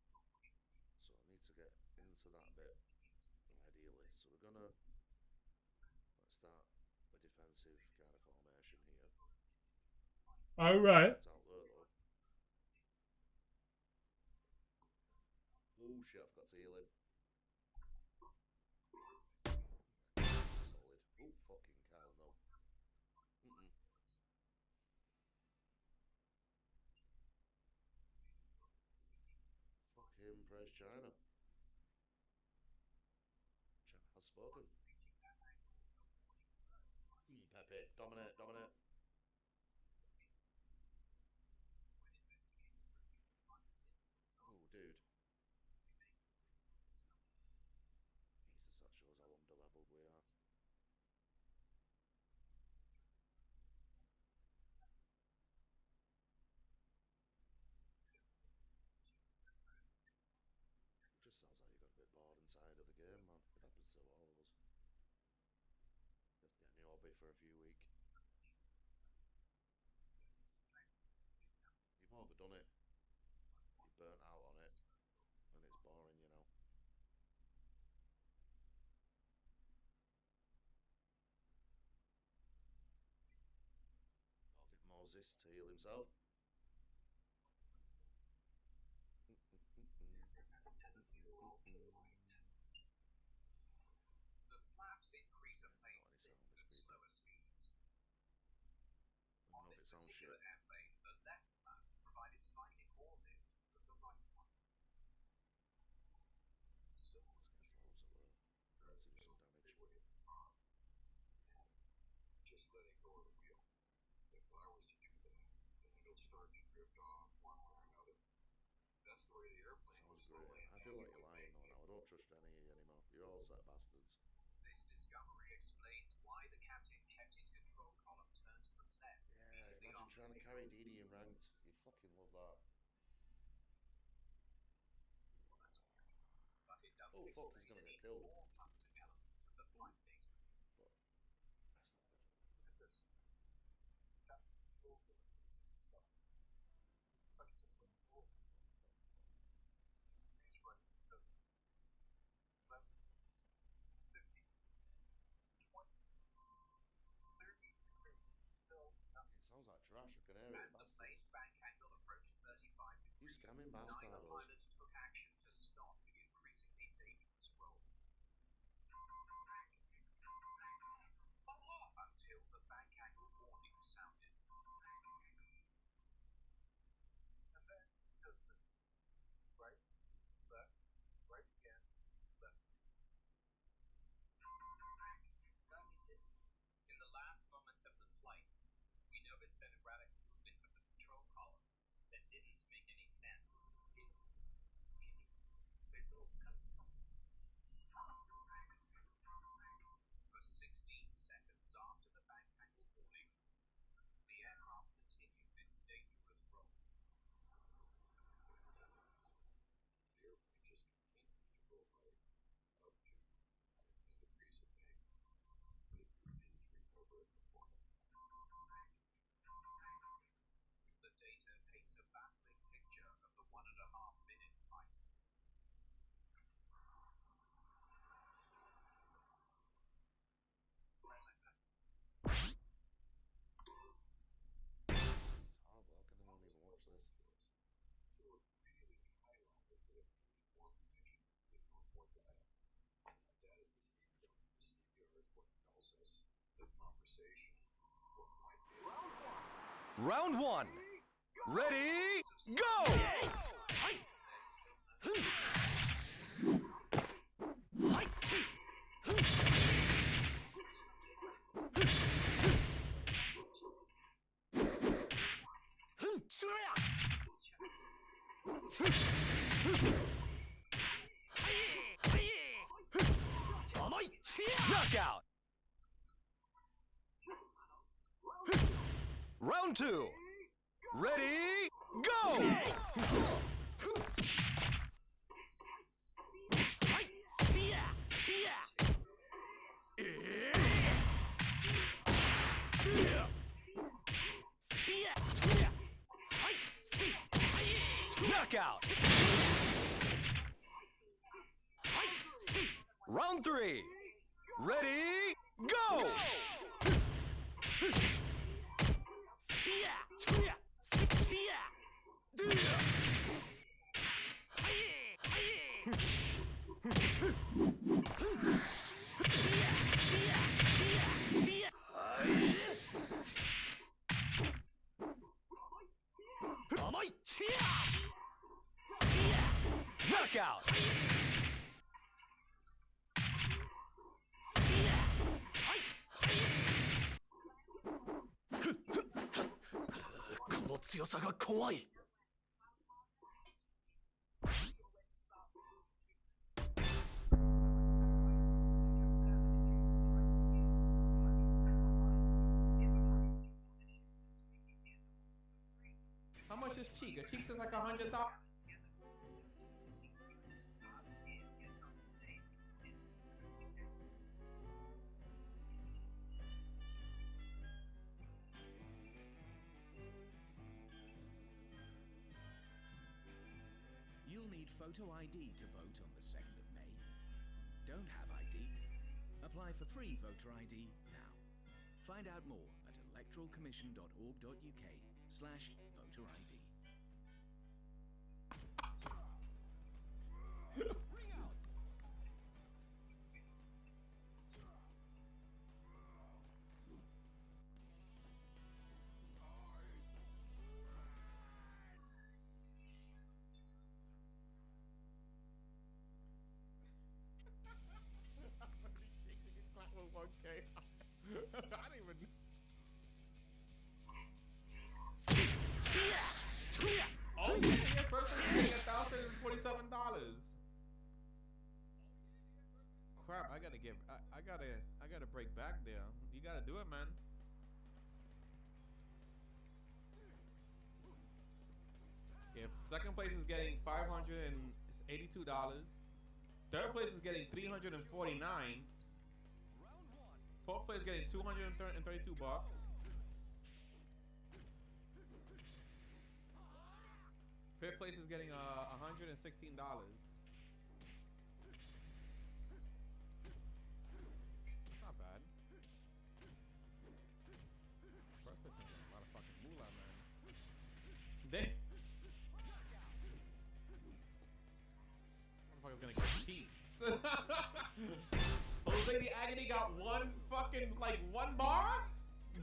So I need to get into that bit ideally. So we're gonna let's start a defensive kind of formation here. Oh, right. It's out there though. Oh shit! I've got to heal him. Solid. Oh fucking hell no. Fuck him, praise China. China has spoken. Pepe, dominate, dominate. Oh, dude. Jesus, that shows how underleveled we are. It just sounds like you got a bit bored and tired of the game, man. It happens to all of us. You have to get a new hobby for a few weeks. You've overdone it. You're burnt out on it. And it's boring, you know. I'll get Moses to heal himself. Sound shit. Sounds great. I feel like you're lying though now. I don't trust any of you anymore. You're all set bastards. Yeah, imagine trying to carry DD in ranked. You'd fucking love that. Oh fuck, he's gonna get killed. Fuck. That's not good. It sounds like trash. I can hear it, bastards. You scamming bastardos. Round one. Ready, go! Knockout. Round two. Ready, go! Knockout. Round three. Ready, go! Knockout. この強さが怖い。 How much is Cheek? A Cheek is like $100. You'll need photo ID to vote on the 2nd of May. Don't have ID? Apply for free voter ID now. Find out more at electoralcommission.org.uk/voter ID. Okay. I don't even. Oh yeah, first one's getting $1,047. Crap! I gotta break back there. You gotta do it, man. If second place is getting $582, third place is getting $349. Fourth place is getting $232. Fifth place is getting $116. That's not bad. First place is getting a lot of fucking moolah, man. Motherfucker's gonna get cheeks. Jose the Agony got one fucking, like, one bar?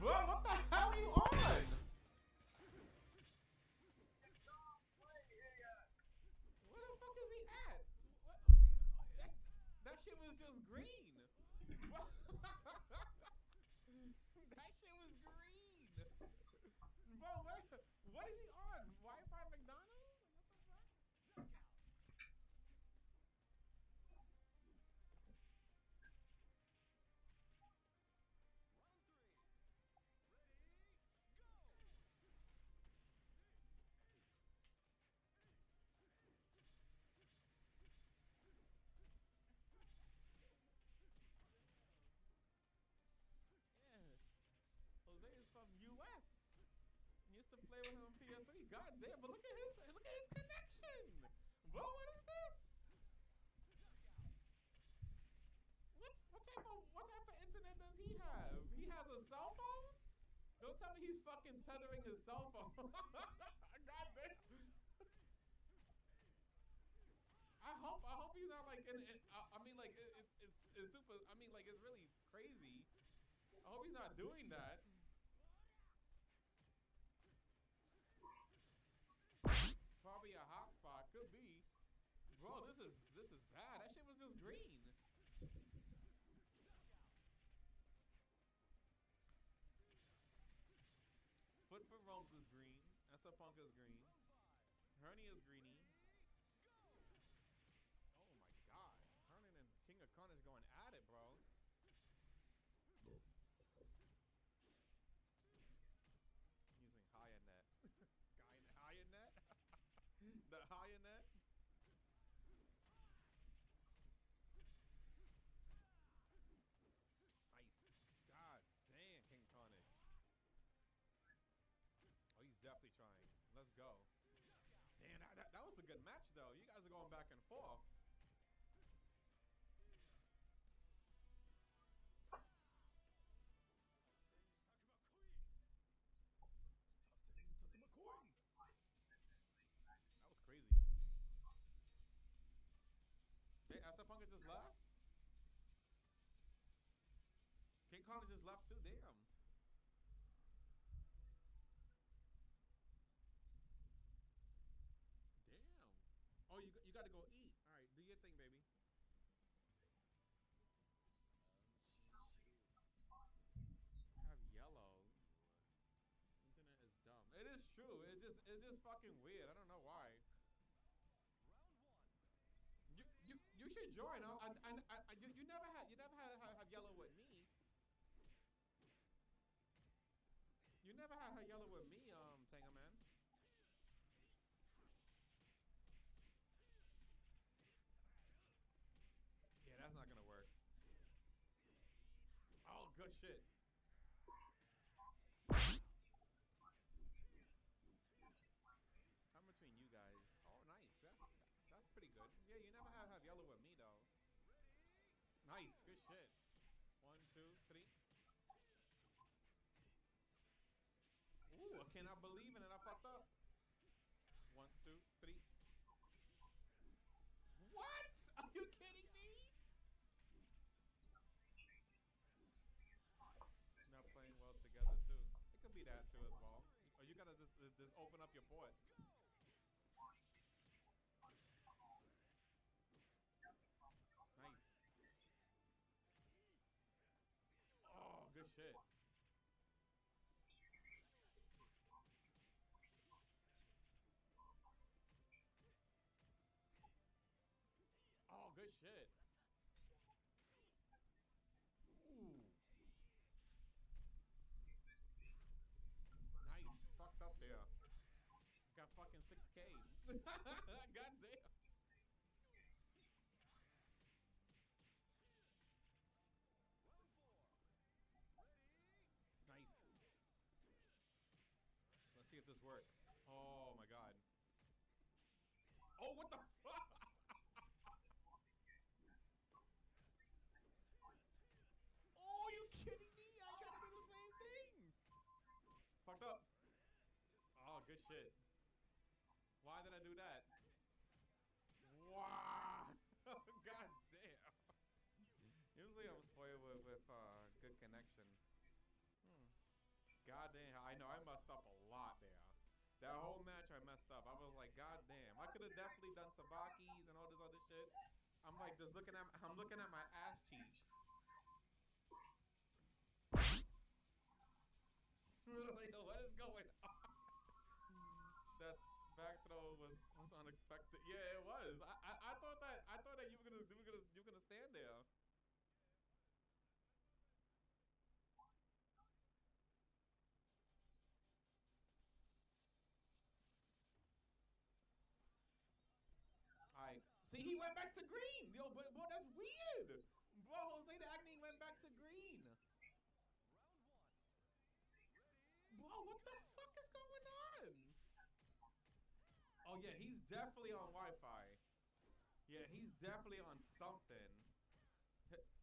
Bro, what the hell are you on? Where the fuck is he at? What, I mean, that shit was just green. That shit was green. Bro, what is he on? Wi-Fi McDonald's? What the fuck? Jose is from US. Used to play with him on PS3. God damn, but look at his connection. Bro, what is this? What type of internet does he have? He has a cell phone? Don't tell me he's fucking tethering his cell phone. God damn. I hope he's not like I mean like it's super, I mean like it's really crazy. I hope he's not doing that. Probably a hot spot. Could be. Bro, this is bad. That shit was just green. Foot for Rome's is green. Essa-Punk is green. Hernia is greeny. Oh my god. Hernan and King of Carnage going at it, bro. Using higher net. Sky higher net? The higher net? Nice. God damn, King Carnage. Oh, he's definitely trying. Let's go. Damn, that was a good match, though. You guys are going back and forth. That was crazy. Hey, Essa-Punk just left? King Carnage just left, too. Damn. Damn. Oh, you got to go eat. All right, do your thing, baby. Have yellow. Internet is dumb. It is true. It's just fucking weird. I don't know why. You should join. You never had have yellow with me. You never had her yellow with me, Tango Man. Yeah, that's not gonna work. Oh, good shit. I'm between you guys. Oh, nice. That's pretty good. Yeah, you never have yellow with me though. Nice, good shit. 1, 2, 3. Ooh, I cannot believe it, and I fucked up. 1, 2, 3. What? Are you kidding me? Not playing well together too. It could be that too as well. Or you gotta just open up your ports. Nice. Oh, good shit. Oh, good shit. Ooh. Nice. Fucked up there. Got fucking 6K. God damn. Nice. Let's see if this works. Oh my god. Oh, what the fuck? Oh, you kidding me? I tried to do the same thing. Fucked up. Oh, good shit. Why did I do that? Wow. God damn. Usually I'm spoiled with good connection. God damn. I know I messed up a lot there. That whole match I messed up. I was like, God damn. I could have definitely done Sabakis and all this other shit. I'm like just looking at my ass cheeks. Like, what is going on? That back throw was unexpected. Yeah, it was. I thought that you were gonna stand there. Alright. See, he went back to green. Yo, but boy, that's weird. Bro, Jose the Agni went back to green. Bro, what the fuck is going on? Oh yeah, he's definitely on Wi-Fi. Yeah, he's definitely on something.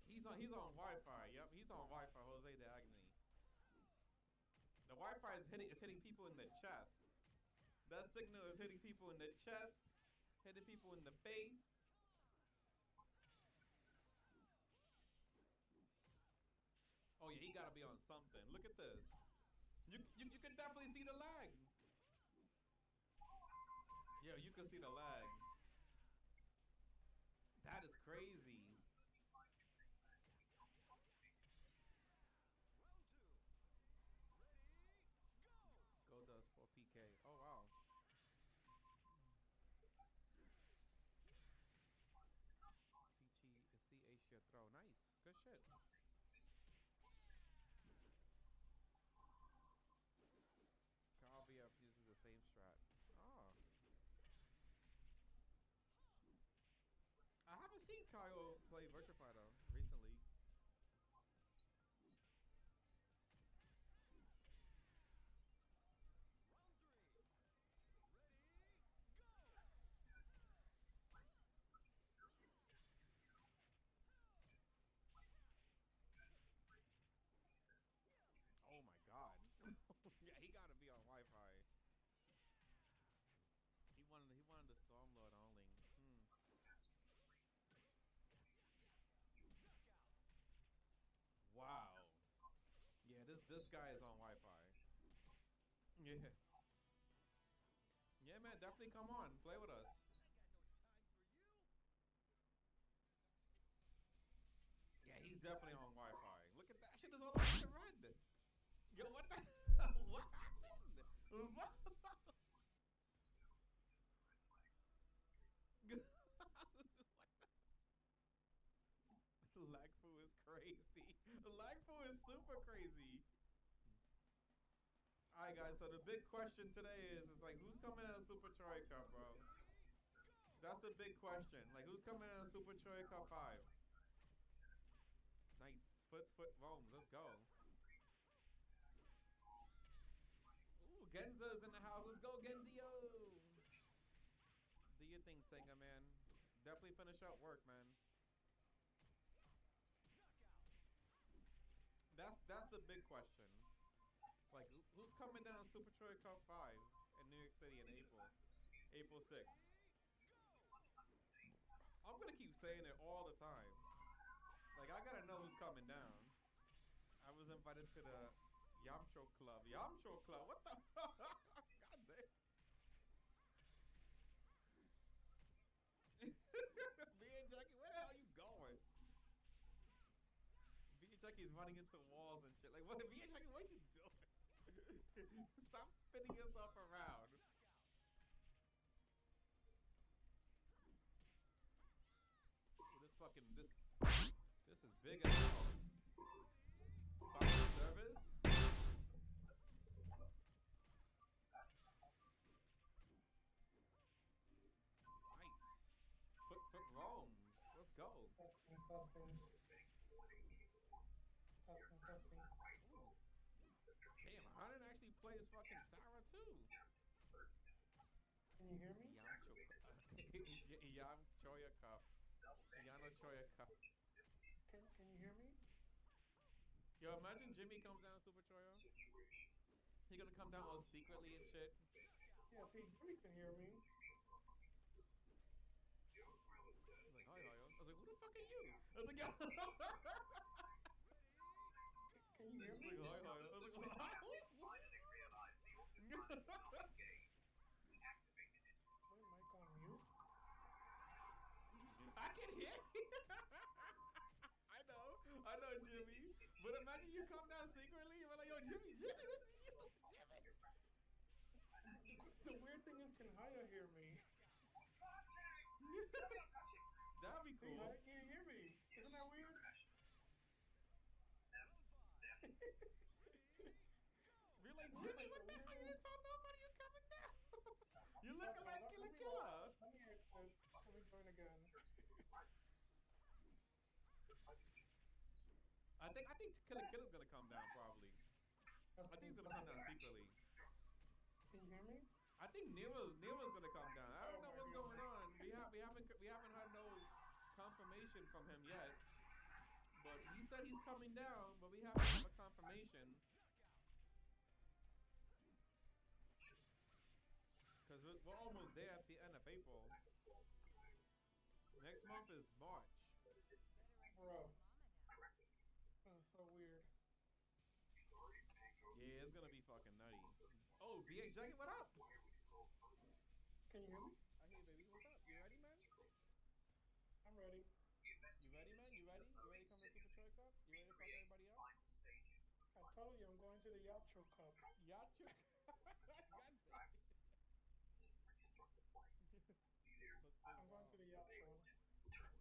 He's on Wi-Fi. Yep, he's on Wi-Fi. Jose the Agni. The Wi-Fi is hitting people in the chest. That signal is hitting people in the chest, hitting people in the face. Oh yeah, he gotta be on something. Look at this. You can definitely see the lag. Yeah, you can see the lag. That is crazy. Go does for PK. Oh wow. CH your throw. Nice. Good shit. Kyle VF uses the same strat. Oh. I haven't seen Kyle play Virtua though recently. Oh my god. Yeah, he gotta be on Wi-Fi. He wanted the Stormlord only. Wow. Yeah, this guy is on Wi-Fi. Yeah. Yeah, man, definitely come on, play with us. Yeah, he's definitely on Wi-Fi. Look at that shit is all the way to red. Yo, what the what happened? What? Lagfu is crazy. Lagfu is super crazy. Alright guys, so the big question today is like who's coming out of Super Troy Cup, bro? That's the big question. Like who's coming out of Super Troy Cup 5? Nice. Foot roams. Let's go. Ooh, Genza's in the house. Let's go, Genzio. Do your thing, Tenga, man. Definitely finish up work, man. That's the big question. Like, who's coming down Super Troy Cup 5 in New York City in April? April 6th. I'm gonna keep saying it all the time. Like, I gotta know who's coming down. I was invited to the Yamcho Club. Yamcho Club? What the fuck? God damn. Me and Jackie, where the hell are you going? Me and Jackie's running into walls and shit. Like, what? Me and Jackie, what are you doing? Stop spinning yourself around. Ooh, this is big as hell. Fire service. Nice. Foot roams. Let's go. Testing. Ooh. Damn, I didn't actually play as fucking Sarah too. Can you hear me? Yam Choya Cup. Yano Choya Cup. Can you hear me? Yo, imagine Jimmy comes down Super Choya. He gonna come down all secretly and shit. Yeah, see, Jimmy can hear me. I was like, hi, hi. I was like, who the fuck are you? I was like, yo. Can you hear me? Like, hi, hi. I was like, what? Mic on mute? I can hear you. I know, Jimmy. But imagine you come down secretly and we're like, yo, Jimmy, this is you, Jimmy. The weird thing is, can Haya hear me? That'd be cool. Haya can't hear me. Isn't that weird? We're like, Jimmy, what the hell? You didn't tell nobody you're coming down. You're looking like Killer. Let me exit. Let me join again. I think Killer's gonna come down probably. I think he's gonna come down secretly. Can you hear me? I think Nero's gonna come down. I don't know what's going on. We haven't heard no confirmation from him yet. But he said he's coming down, but we haven't had a confirmation. Because we're almost there at the end of April. Next month is March. Bro. That is so weird. Dragon, what up? Can you hear me? I hear you, baby. What's up? You ready, man? I'm ready. You ready, man? You ready? You ready to come to Super Troy Cup? You ready to fuck everybody up? I told you I'm going to the Yacho Cup. Yacho. God damn it. I'm going to the Yacho.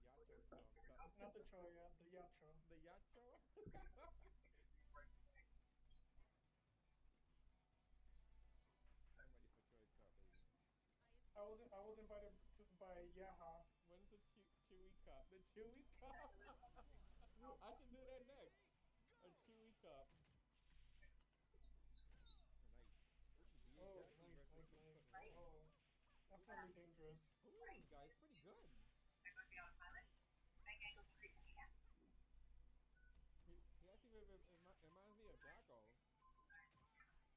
Yacho Cup. Not the Choya, the Yacho. The Yacho? I'm ready for Troy Cup, baby. I was invited by Yaha. What is the Chewy Cup? The Chewy Cup? I should do that next. A Chewy Cup. Nice. Ooh, Oh, Jackie nice, versus nice, Super nice. Oh, definitely dangerous. Who is this guy? He's pretty good. He actually reminds me of Jacko.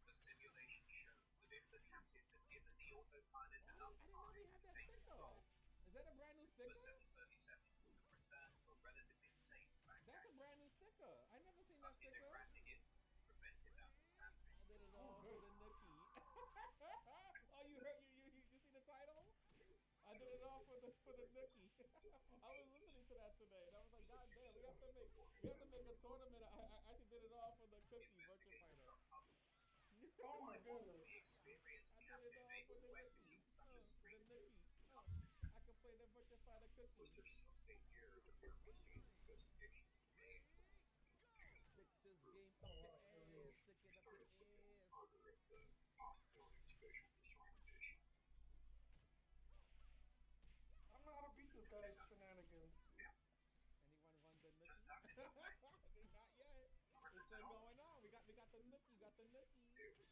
The simulation shows that if the captain had given the autopilot enough time, I didn't know we had that sticker. Is that a brand new sticker? The 737 would have returned to a relatively safe back. That's a brand new sticker. I never seen that sticker. It prevented that from happening. I did it all for the nookie. Oh, you heard you see the title? I did it all for the nookie. I was listening to that today, and I was like, God damn, we have to make a tournament. I actually did it all for the cookie Virtua Fighter. Oh my goodness. I did it all for the nookie. The nookie. I can play the Virtua Fighter cookie. Stick this game up your ass. Stick it up your ass. I don't know how to beat this guy's shenanigans. Anyone run the nookie? Not yet. It's still going on. We got the nookie. Got the nookie. Jackie,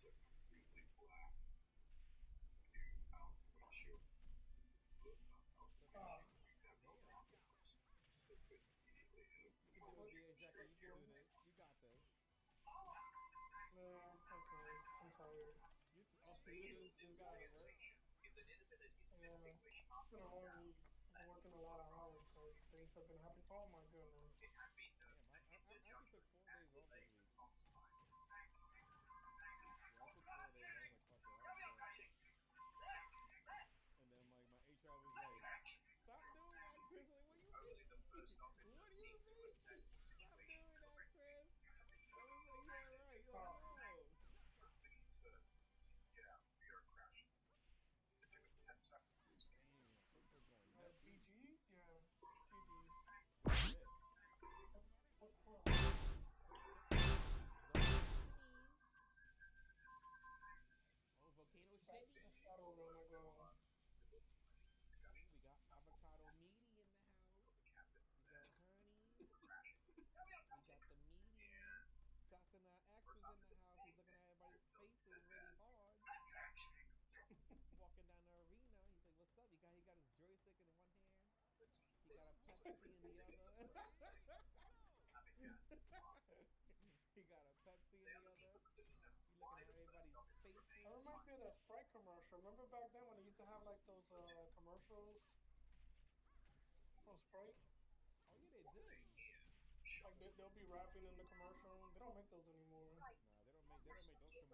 you can do this. You got this. No, okay. I'm tired. You gotta work. Yeah, it's been a long week. I've been working a lot of hours because things have been happening. Oh my goodness. Damn, I actually took 4 days off this week. Yeah, I took 4 days. I was like, fuck it, I don't care. And then my HR was like, stop doing that, Chris. Like, what do you mean? What do you mean? Stop doing that, Chris. I was like, yeah, right. You're like, no. GG's? Yeah, GG's. Oh, Volcano City. Shadow Run, I go. We got avocado meaty in the house. We got honey. We got the meaty. Cassina X is in the house. He's looking at everybody's faces really hard. Walking down the arena. He's like, what's up? He got his joystick in one hand. He got a Pepsi in the other. He got a Pepsi in the other. He looking at everybody's faces. I remember that Sprite commercial. Remember back then when they used to have like those commercials from Sprite? Oh yeah, they did. Like they'll be rapping in the commercial. They don't make those anymore. Nah, they don't make those commercials no more.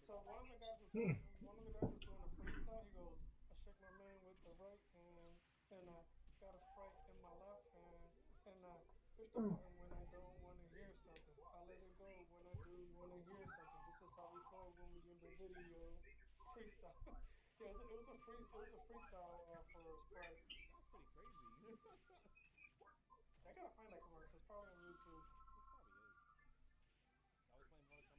So one of the guys was doing a freestyle. He goes, I shake my man with the right hand, and I got a Sprite in my left hand, and I push the button when I don't want to hear something. I let it go when I do want to hear something. This is how we flow when we in the video. Freestyle. Yeah, it was a freestyle for Sprite. That's pretty crazy. I gotta find that commercial. It's probably on YouTube.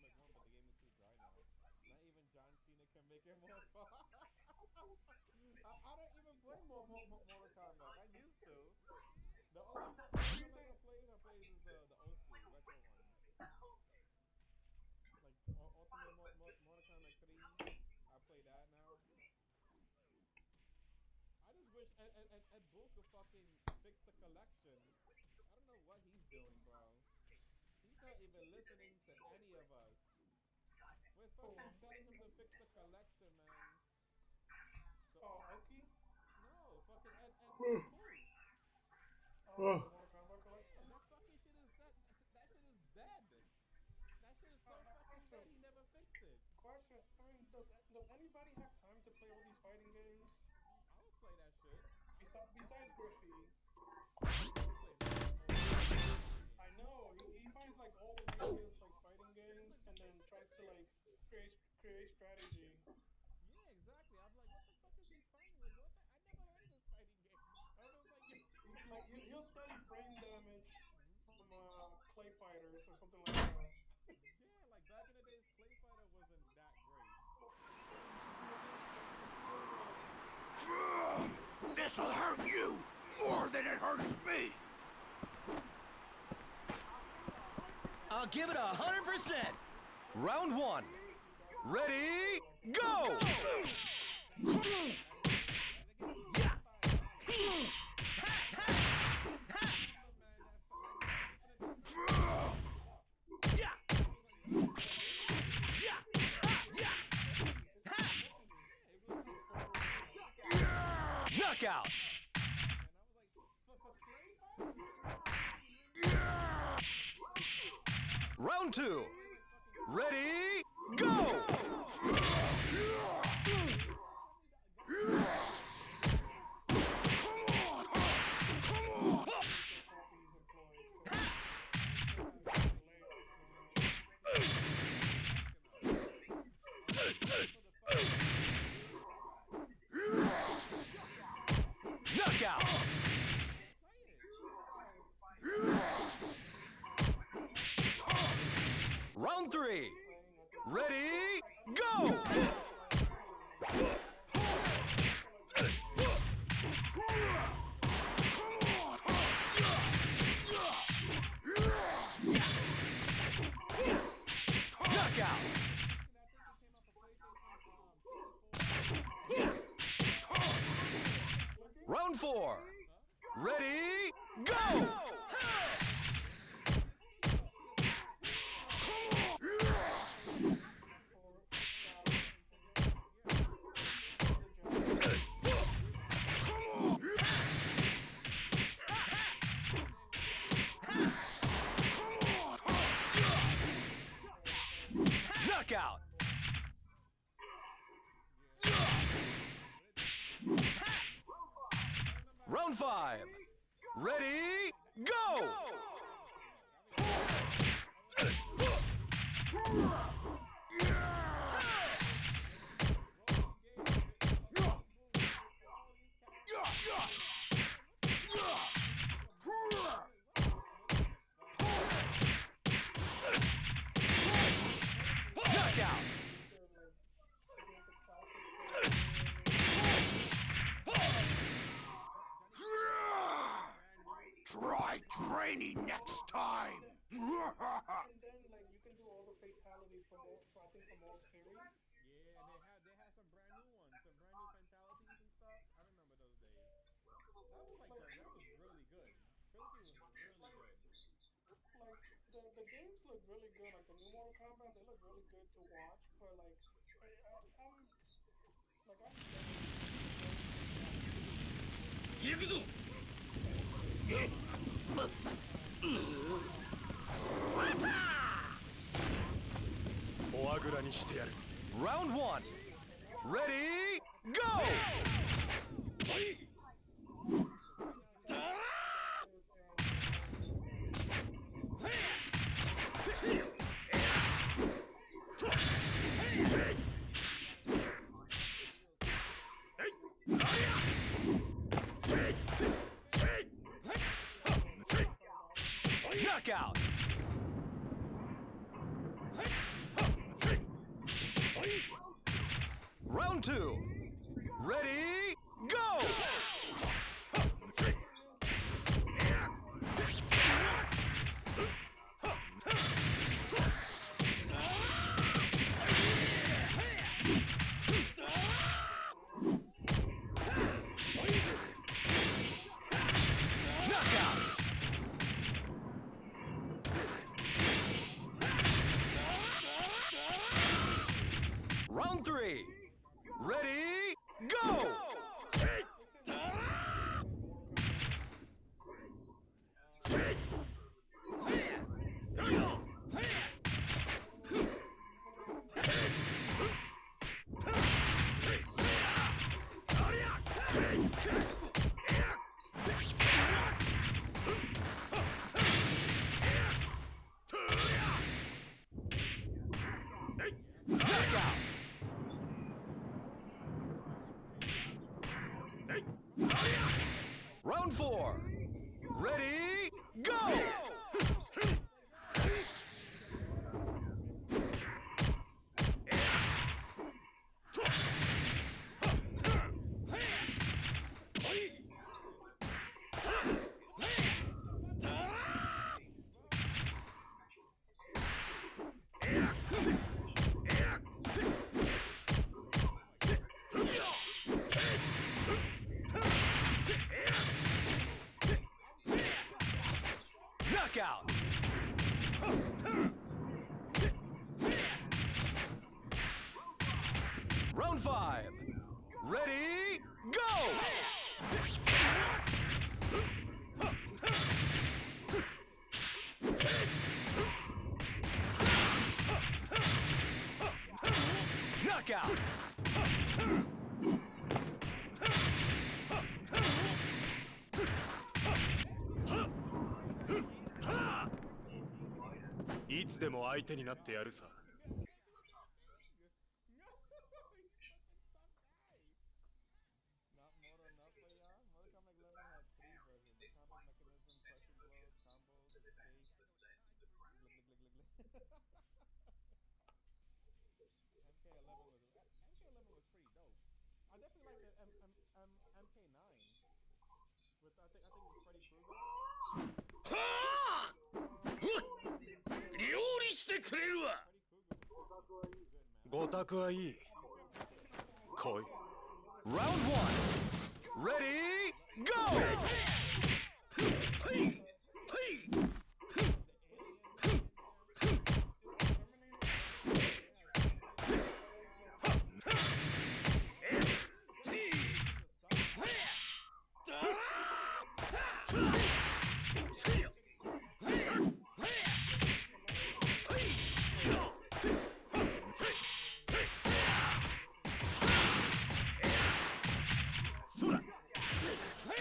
It probably is. I was playing Mortal Kombat 1, but the game is too dry now. Not even John Cena can make it more fun. I don't even play Mortal Kombat. I used to. The only Mortal Kombat I play is the old school, retro ones. Like Ultimate Mortal Kombat 3. I play that now. I just wish Ed Bull could fucking fix the collection. I don't know what he's doing, bro. He's not even listening to any of us. We're fucking telling him to fix the collection, man. Oki? No, fucking Ed Bull. Mortal Kombat collection? Yeah, that fucking shit is that shit is dead. That shit is so fucking dead. He never fixed it. Question: Besides Griffey, I know he finds like all the weakest like fighting games and then tries to like create strategy. Yeah, exactly. I'm like, what the fuck is he fighting with? What the? I never heard of this fighting game. I was like, Like he'll study frame damage from Clay Fighters or something like that. yeah, like back in the days, Clay Fighter wasn't that great. This'll hurt you more than it hurts me. I'll give it 100%. Round 1. Ready, go! Knockout! Round 2. Ready, go! Knockout! Round 3. Ready, go! Knockout! Round 4. Ready, go! Knockout! Round 5. Ready, go! Knockout! Try training next time. And then like you can do all the fatalities from I think from old series. Yeah, and they had some brand new ones, some brand new fatalities and stuff. I remember those days. That was like that was really good. Trilogy was really good. Like the games look really good. Like the new Mortal Kombat, they look really good to watch. But like I'm Round 1. Ready, go! Knockout! Round 2. Ready, go! Round 3. Ready, go! Round 4. Ready, go! Knockout! Round 5. Ready, go! Knockout! Not Mortal enough for y'all? Mortal Kombat 11 had 3 versions. The combat mechanism, crushing blows, combos, escape. MK11 was pretty dope. I definitely like the MK9 with I think it was Freddy Krueger. 料理してくれるわごたくはいい来い Round 1. Ready, go!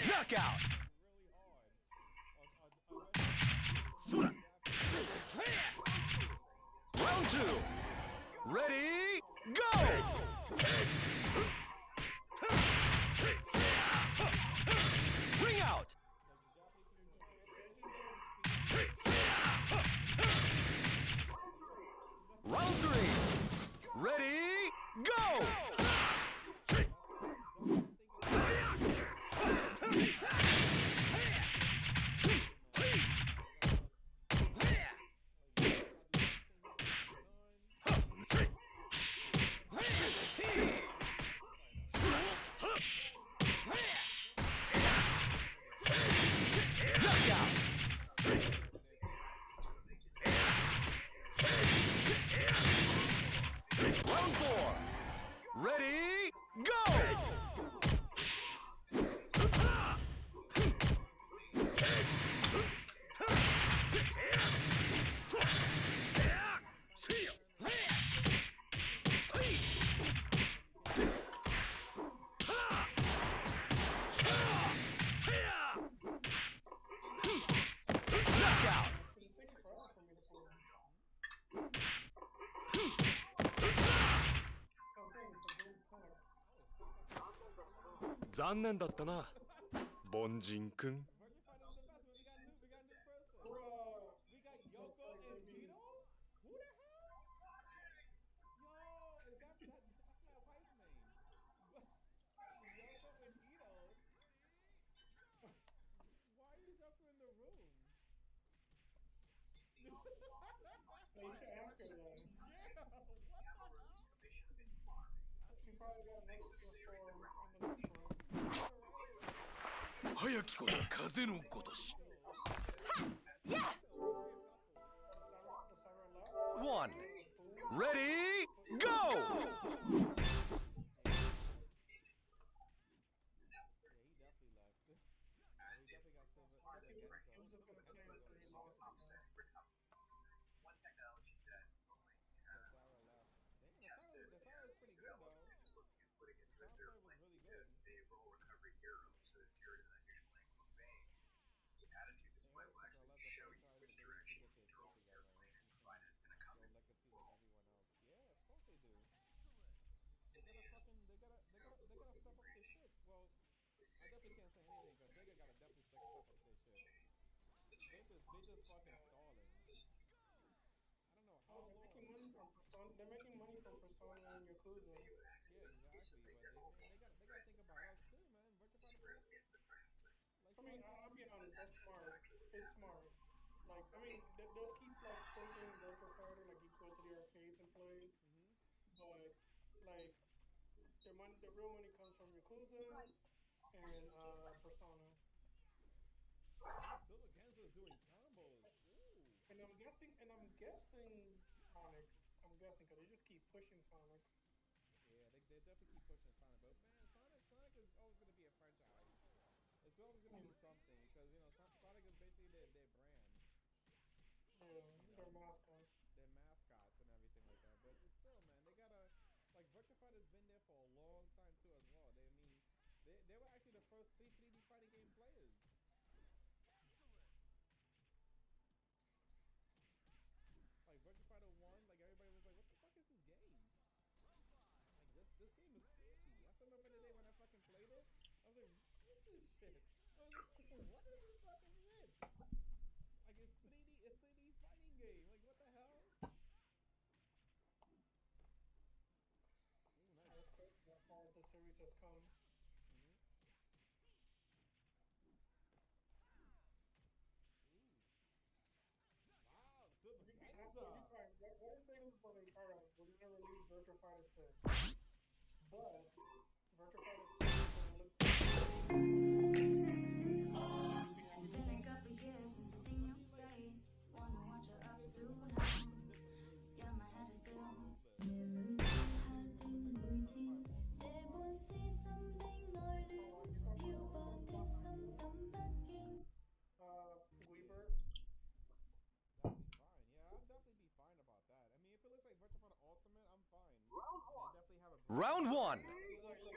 Knockout! Round 2. Ready, go! Ring out! Round 3. Ready, go! Round 4. Ready, go! Knockout! Bon Jin Kun. We got Yoko and Vito? Who the hell? Yo, is that's my wife's name. Yoko and Ito. Why is Yoko in the room? You should ask her then. Yeah, what the hell? She probably got another PS4 in the next room. 早きこと風のことし 1. Ready, go! just fucking stalling. I don't know how Oh, they're long. making money from Persona. They're making money from Persona and Yakuza. Yeah, exactly. But they gotta think about us too, man. Virtua Fighter 4. Like, I mean, I'll be honest. That's smart. It's smart. Like, I mean, they'll keep like sprinkling Virtua Fighter. Like, you go to the arcades and play. But like, the real money comes from Yakuza and Persona. oh, Silver Gangster's doing combos. Ooh. And I'm guessing Sonic. I'm guessing because they just keep pushing Sonic. Yeah, they definitely keep pushing Sonic, but man, Sonic is always gonna be a franchise. It's always gonna be something because you know Sonic is basically their brand. Yeah, their mascot. Their mascots and everything like that. But it's still, man, they gotta like Virtua Fighter's been there for a long time too as well. They were actually the first 3D fighting game players. Like Virtua Fighter 1, like everybody was like, what the fuck is this game? Like this game is creepy. I still remember the day when I fucking played it. I was like, what is this shit? I was like, what is this fucking shit? Like it's 3D fighting game. Like what the hell? Ooh, nice. That's crazy how far the series has come. Wow, Silver What Gangster. if they was like, alright, we're gonna release Virtua Fighter 6, but Virtua Fighter 6 is gonna look. It's been a couple years since I've seen your face. Wonder what you're up to now. Yeah, my head is still. Weaver. That'd be fine. Yeah, I'd definitely be fine about that. I mean, if it looks like Virtua Fighter Ultimate, I'm fine. They definitely have a Round one.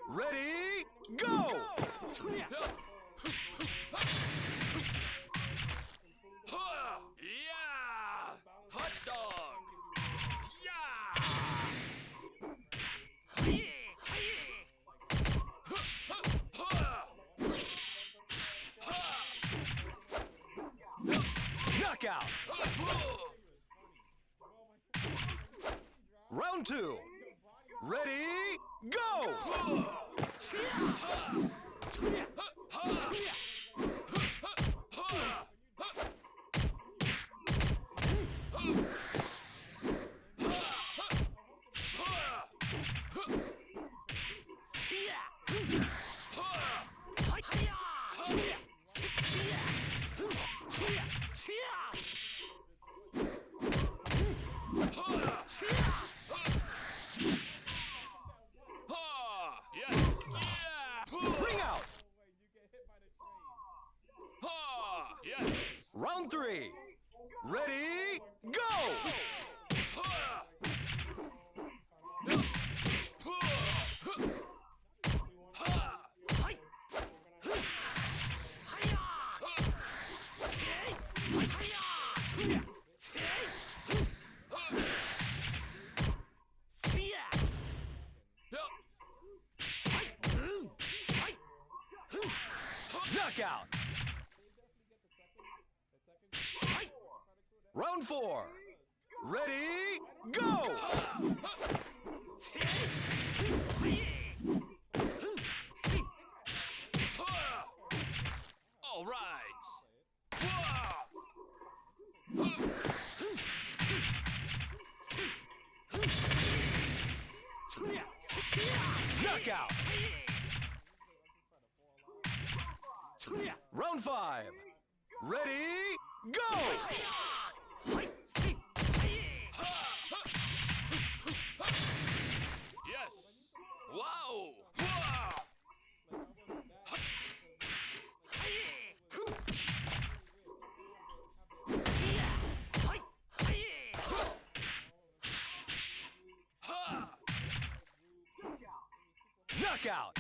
Ready, go! Yeah! Hot dog! Yeah! Knockout! Round two. Ready, go! Ring out! Round three. Ready, go! Knockout! Round four. Ready, go! All right. Knockout! Round five. Ready, go! Yes. Wow. Knockout!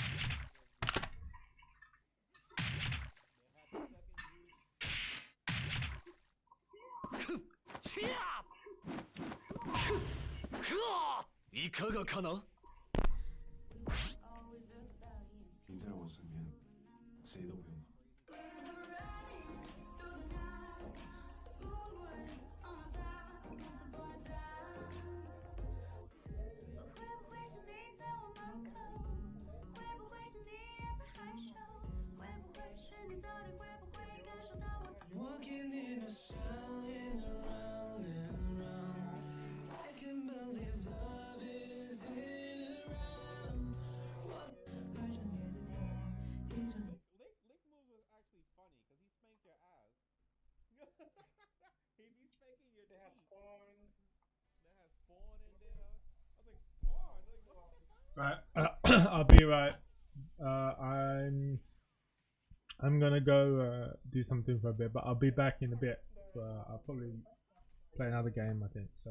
이かがかな你在我身边，谁都不用怕。Lick moves was actually funny because he spanked your ass. He be spanking your They have cheek. Spawn. That has Spawn in there. I was like, Spawn? Like, what the hell? Right, I'll be right. I'm gonna go do something for a bit, but I'll be back in a bit. I'll probably play another game, I think. So.